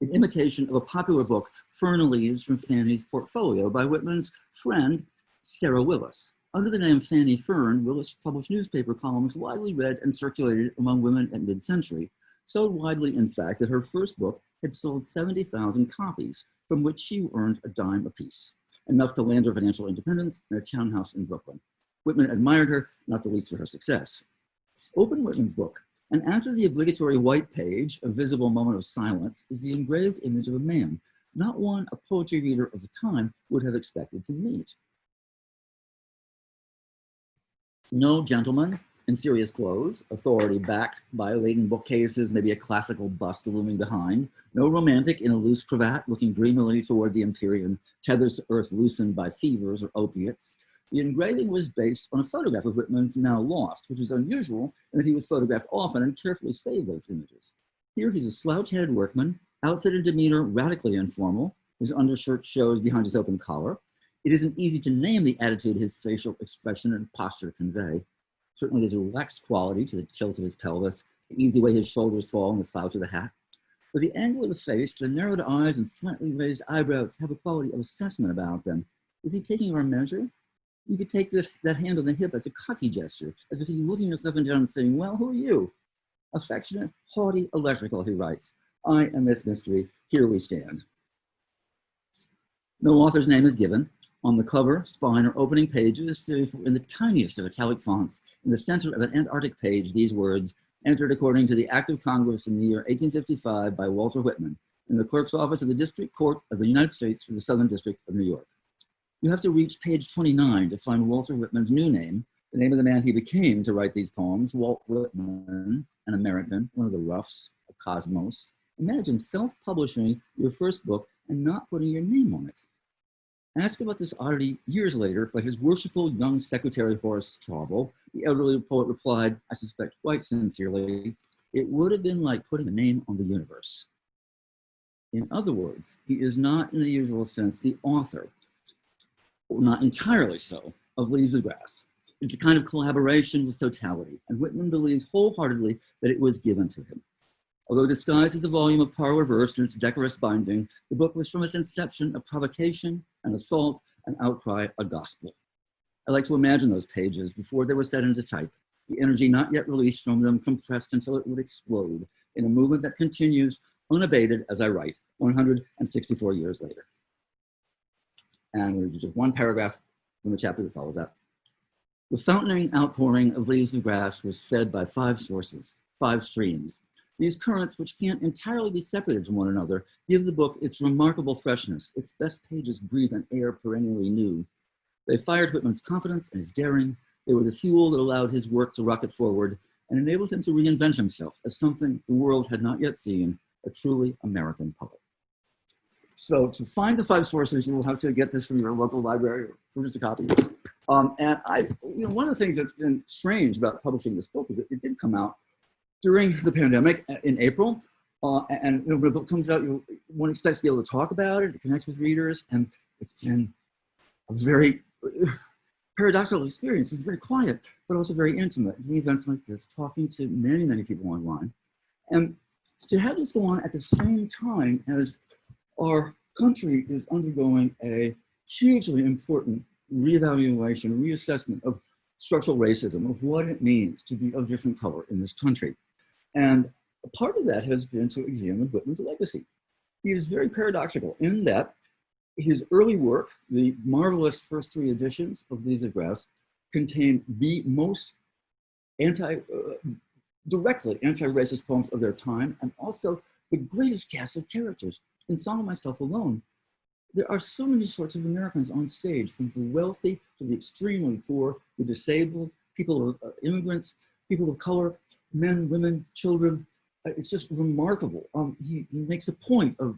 in imitation of a popular book, Fern Leaves from Fanny's Portfolio, by Whitman's friend, Sarah Willis. Under the name Fanny Fern, Willis published newspaper columns widely read and circulated among women at mid-century, so widely, in fact, that her first book had sold 70,000 copies, from which she earned a dime apiece, enough to land her financial independence in a townhouse in Brooklyn. Whitman admired her, not the least for her success. Open Whitman's book, and after the obligatory white page, a visible moment of silence, is the engraved image of a man, not one a poetry reader of the time would have expected to meet. No gentleman in serious clothes, authority backed by laden bookcases, maybe a classical bust looming behind. No romantic in a loose cravat looking dreamily toward the Empyrean, tethers to earth loosened by fevers or opiates. The engraving was based on a photograph of Whitman's now lost, which is unusual in that he was photographed often and carefully saved those images. Here he's a slouch-headed workman, outfit and demeanor radically informal. His undershirt shows behind his open collar. It isn't easy to name the attitude his facial expression and posture convey. Certainly there's a relaxed quality to the tilt of his pelvis, the easy way his shoulders fall and the slouch of the hat. But the angle of the face, the narrowed eyes and slightly raised eyebrows have a quality of assessment about them. Is he taking our measure? You could take that hand on the hip as a cocky gesture, as if he's looking us up and down and saying, well, who are you? Affectionate, haughty, electrical, he writes. I am this mystery, here we stand. No author's name is given. On the cover, spine, or opening pages, in the tiniest of italic fonts, in the center of an Antarctic page, these words, entered according to the Act of Congress in the year 1855 by Walter Whitman, in the clerk's office of the District Court of the United States for the Southern District of New York. You have to reach page 29 to find Walter Whitman's new name, the name of the man he became to write these poems, Walt Whitman, an American, one of the roughs, a cosmos. Imagine self-publishing your first book and not putting your name on it. Asked about this oddity years later by his worshipful young secretary Horace Traubel, the elderly poet replied, I suspect quite sincerely, it would have been like putting a name on the universe. In other words, he is not in the usual sense the author, or not entirely so, of Leaves of Grass. It's a kind of collaboration with totality, and Whitman believed wholeheartedly that it was given to him. Although disguised as a volume of parlor verse in its decorous binding, the book was from its inception a provocation, an assault, an outcry, a gospel. I like to imagine those pages before they were set into type, the energy not yet released from them compressed until it would explode in a movement that continues unabated as I write, 164 years later. And we'll just one paragraph from the chapter that follows that. The fountaining outpouring of Leaves of Grass was fed by 5 sources, 5 streams. These currents, which can't entirely be separated from one another, give the book its remarkable freshness. Its best pages breathe an air perennially new. They fired Whitman's confidence and his daring. They were the fuel that allowed his work to rocket forward and enabled him to reinvent himself as something the world had not yet seen, a truly American poet. So to find the 5 sources, you will have to get this from your local library or purchase a copy. And one of the things that's been strange about publishing this book is that it did come out during the pandemic in April. And when the book comes out, one expects to be able to talk about it, to connect with readers, and it's been a very paradoxical experience. It's very quiet, but also very intimate. The events like this, talking to many, many people online. And to have this go on at the same time as our country is undergoing a hugely important reevaluation, reassessment of structural racism, of what it means to be of different color in this country. And part of that has been to examine Whitman's legacy. He is very paradoxical in that his early work, the marvelous first 3 editions of Leaves of Grass, contain the most directly anti-racist poems of their time, and also the greatest cast of characters. In Song of Myself Alone, there are so many sorts of Americans on stage, from the wealthy to the extremely poor, the disabled, people, immigrants, people of color, men, women, children. It's just remarkable. He makes a point of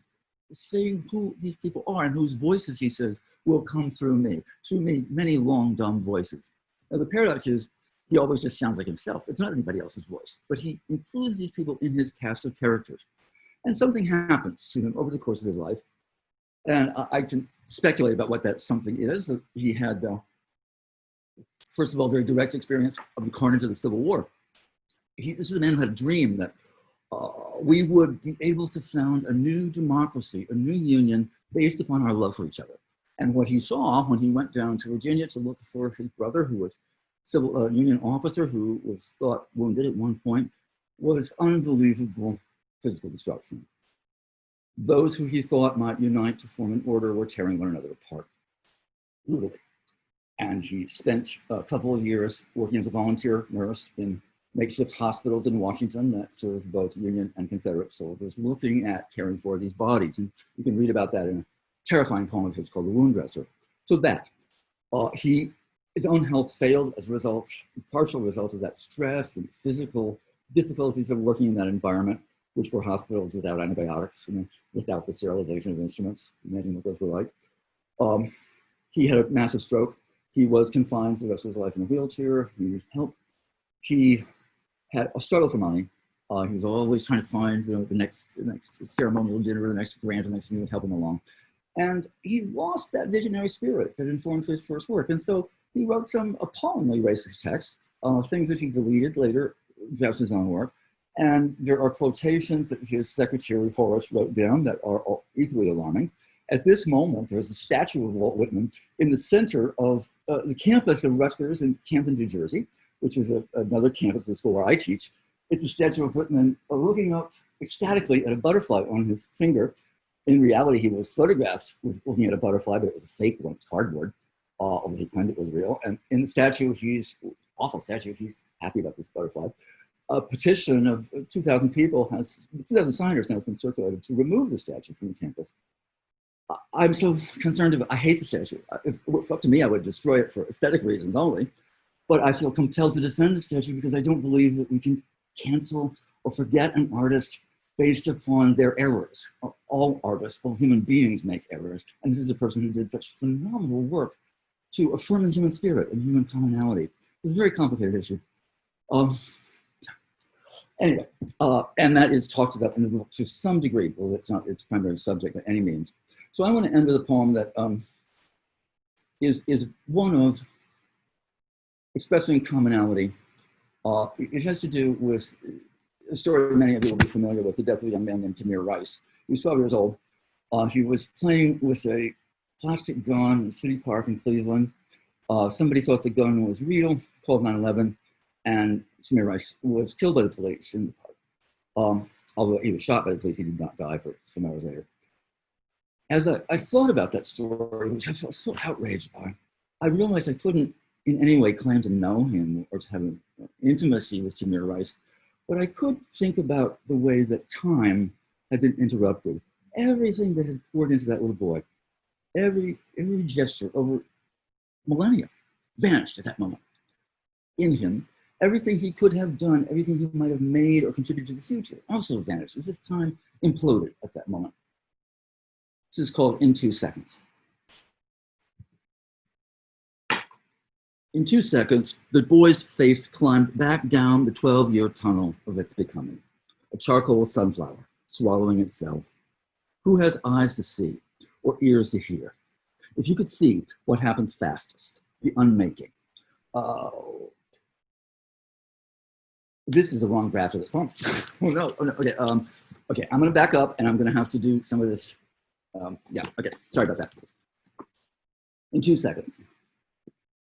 saying who these people are and whose voices, he says, will come through me, many long, dumb voices. Now, the paradox is he always just sounds like himself. It's not anybody else's voice, but he includes these people in his cast of characters. And something happens to him over the course of his life. And I can speculate about what that something is. He had, first of all, very direct experience of the carnage of the Civil War. This is a man who had a dream that we would be able to found a new democracy, a new union based upon our love for each other. And what he saw when he went down to Virginia to look for his brother, who was civil union officer, who was thought wounded at one point, was unbelievable physical destruction. Those who he thought might unite to form an order were tearing one another apart, brutally. And he spent a couple of years working as a volunteer nurse in makeshift hospitals in Washington that served both Union and Confederate soldiers, looking at caring for these bodies. And you can read about that in a terrifying poem of his called The Wound Dresser. So that, his own health failed as a result, partial result of that stress and physical difficulties of working in that environment, which were hospitals without antibiotics, without the sterilization of instruments. Imagine what those were like. He had a massive stroke. He was confined for the rest of his life in a wheelchair. He needed help. He had a struggle for money. He was always trying to find the next ceremonial dinner, the next grant, the next thing that would help him along. And he lost that visionary spirit that informed his first work. And so he wrote some appallingly racist texts, things that he deleted later, that's his own work. And there are quotations that his secretary Horace wrote down that are equally alarming. At this moment, there's a statue of Walt Whitman in the center of the campus of Rutgers in Camden, New Jersey, which is another campus of the school where I teach. It's a statue of Whitman looking up ecstatically at a butterfly on his finger. In reality, he was photographed with looking at a butterfly, but it was a fake one, it's cardboard, although he claimed it was real. And in the statue, awful statue, he's happy about this butterfly. A petition of 2,000 people 2,000 signers now have been circulated to remove the statue from the campus. I'm so concerned about, I hate the statue. If it were up to me, I would destroy it for aesthetic reasons only. But I feel compelled to defend the statue because I don't believe that we can cancel or forget an artist based upon their errors. All artists, all human beings make errors. And this is a person who did such phenomenal work to affirm the human spirit and human commonality. It's a very complicated issue. Anyway, and that is talked about in the book to some degree, although it's not its primary subject by any means. So I want to end with a poem that is one of expressing commonality. It has to do with a story many of you will be familiar with, the death of a young man named Tamir Rice. He was 12 years old. He was playing with a plastic gun in City Park in Cleveland. Somebody thought the gun was real, called 9/11, and Tamir Rice was killed by the police in the park. Although he was shot by the police, he did not die for some hours later. As I thought about that story, which I felt so outraged by, I realized I couldn't in any way claim to know him or to have an intimacy with Tamir Rice, but I could think about the way that time had been interrupted. Everything that had poured into that little boy, every gesture over millennia vanished at that moment. In him, everything he could have done, everything he might have made or contributed to the future also vanished, as if time imploded at that moment. This is called In 2 Seconds. In 2 seconds, the boy's face climbed back down the 12-year tunnel of its becoming, a charcoal sunflower swallowing itself. Who has eyes to see or ears to hear? If you could see what happens fastest, the unmaking. Oh, this is the wrong draft of this poem. Oh no, okay. Okay, I'm gonna back up and I'm gonna have to do some of this. Yeah, okay, sorry about that. In 2 seconds.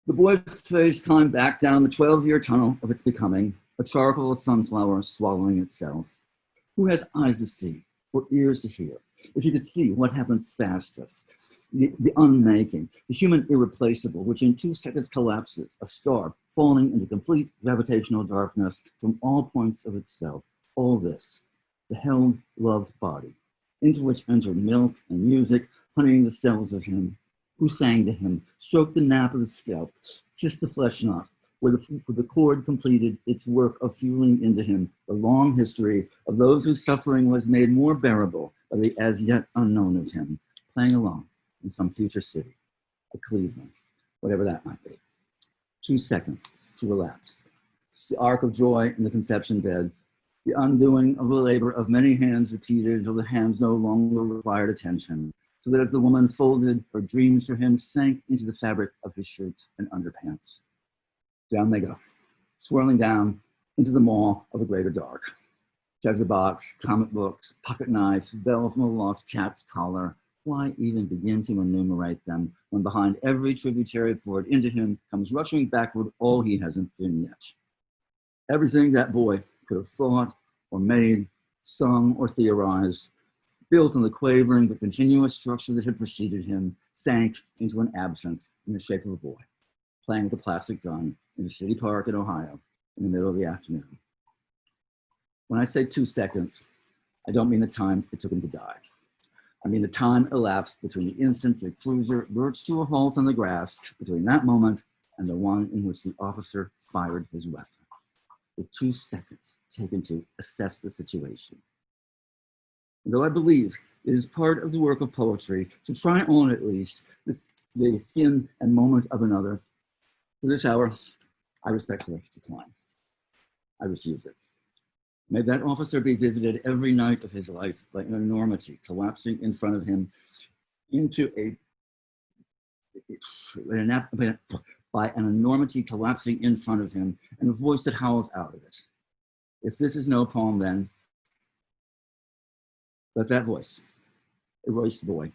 The boy's face climbed back down the 12-year tunnel of its becoming, a charcoal sunflower swallowing itself. Who has eyes to see or ears to hear? If you could see what happens fastest, the unmaking, the human irreplaceable, which in 2 seconds collapses, a star falling into complete gravitational darkness from all points of itself. All this, the held, loved body, into which entered milk and music, honeying the cells of him, who sang to him, stroked the nap of the scalp, kissed the flesh knot, where the cord completed its work of fueling into him the long history of those whose suffering was made more bearable by the as yet unknown of him, playing along in some future city, a Cleveland, whatever that might be. 2 seconds to elapse. The arc of joy in the conception bed, the undoing of the labor of many hands repeated until the hands no longer required attention, so that as the woman folded her dreams for him sank into the fabric of his shirt and underpants. Down they go, swirling down into the maw of a greater dark. Treasure box, comic books, pocket knife, bell from a lost cat's collar. Why even begin to enumerate them when behind every tributary poured into him comes rushing backward all he hasn't been yet? Everything that boy could have thought or made, sung or theorized, built on the quavering but continuous structure that had preceded him, sank into an absence in the shape of a boy, playing with a plastic gun in a city park in Ohio in the middle of the afternoon. When I say 2 seconds, I don't mean the time it took him to die. I mean the time elapsed between the instant the cruiser lurched to a halt on the grass, between that moment and the one in which the officer fired his weapon. The 2 seconds taken to assess the situation. And though I believe it is part of the work of poetry to try on at least the skin and moment of another, for this hour, I respectfully decline. I refuse it. May that officer be visited every night of his life by an enormity collapsing in front of him into by an enormity collapsing in front of him and a voice that howls out of it. If this is no poem, then let that voice, erased boy,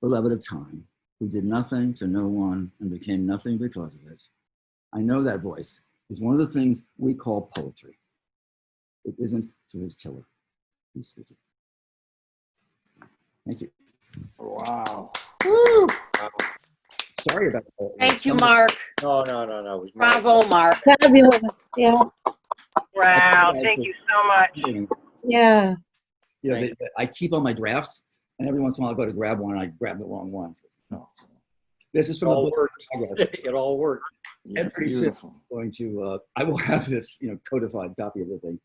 beloved of time, who did nothing to no one and became nothing because of it. I know that voice is one of the things we call poetry. It isn't to his killer. He's speaking. Thank you. Wow. Woo. Sorry about that. Thank you, Mark. No. It was Mark. Bravo, Mark. Fabulous. Yeah. Wow, thank you so much. Yeah. You know, I keep on my drafts, and every once in a while I go to grab one, and I grab the wrong one. Oh. This is It from a all book. worked. It all worked. Yeah, And pretty soon beautiful. I'm going to, I will have this, codified copy of the thing.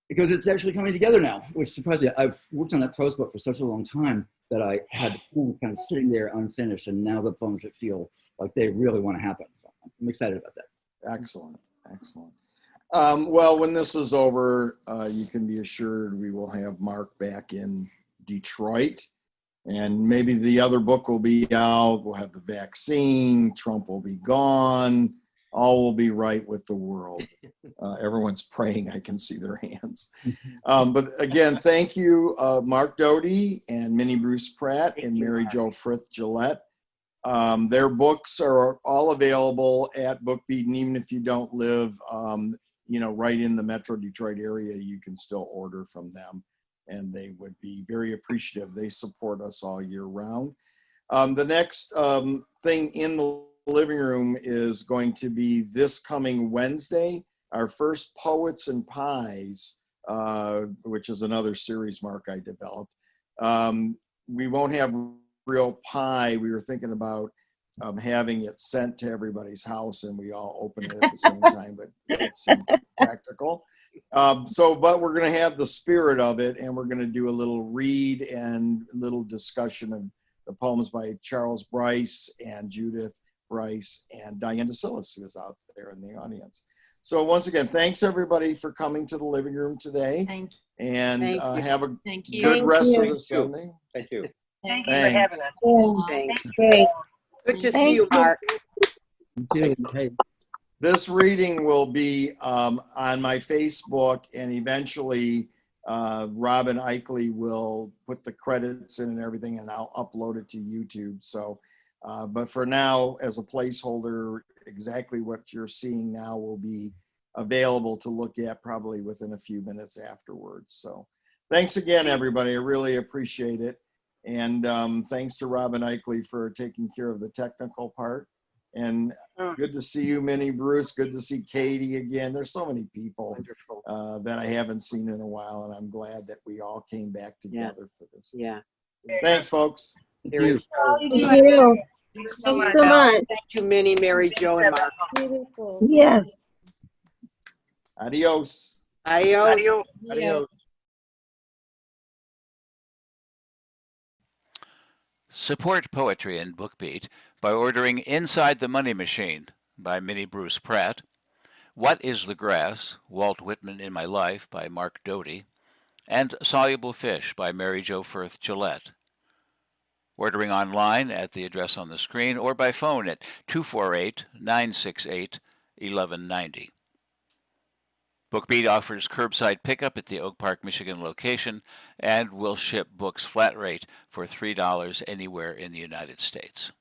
Because it's actually coming together now, which surprised me. I've worked on that prose book for such a long time that I had the poems kind of sitting there unfinished, and now the poems that feel like they really want to happen. So I'm excited about that. Excellent. Well, when this is over, you can be assured we will have Mark back in Detroit, and maybe the other book will be out. We'll have the vaccine. Trump will be gone. All will be right with the world. Everyone's praying. I can see their hands. But again, thank you, Mark Doty and Minnie Bruce Pratt and Mary Jo Firth Gillett. Their books are all available at BookBeat, and even if you don't live, right in the Metro Detroit area, you can still order from them, and they would be very appreciative. They support us all year round. The next thing in the living room is going to be this coming Wednesday, our first Poets and Pies, which is another series, Mark, I developed. We won't have real pie. We were thinking about having it sent to everybody's house and we all open it at the same time, but it seemed practical. But we're going to have the spirit of it, and we're going to do a little read and a little discussion of the poems by Charles Bryce and Judith Bryce, and Diane DeSillis, who is out there in the audience. So once again, thanks everybody for coming to the living room today. Thank And Thank you. have a Thank you. good Thank rest you. of the Sunday. Thank you. Thank you for having us. Yeah, Thanks. great. Good to Thank see you, you. Mark. You too. Hey, This reading will be on my Facebook, and eventually Robin Eichler will put the credits in and everything, and I'll upload it to YouTube. So, but for now, as a placeholder, exactly what you're seeing now will be available to look at probably within a few minutes afterwards. So thanks again, everybody. I really appreciate it. And thanks to Robin Eichler for taking care of the technical part. And good to see you, Minnie, Bruce. Good to see Katie again. There's so many people Wonderful. that I haven't seen in a while, and I'm glad that we all came back together for this. Yeah. Thanks, folks. thank Here you. it goes. Thank you. Thanks so Thanks much. so much. Thank you, Minnie, Mary Jo, and Mark. Beautiful. Yes. Adios. Adios. Adios. Adios. Support poetry and BookBeat by ordering Inside the Money Machine by Minnie Bruce Pratt, What is the Grass? Walt Whitman in My Life by Mark Doty, and Soluble Fish by Mary Jo Firth Gillett. Ordering online at the address on the screen or by phone at 248-968-1190. BookBeat offers curbside pickup at the Oak Park, Michigan location and will ship books flat rate for $3 anywhere in the United States.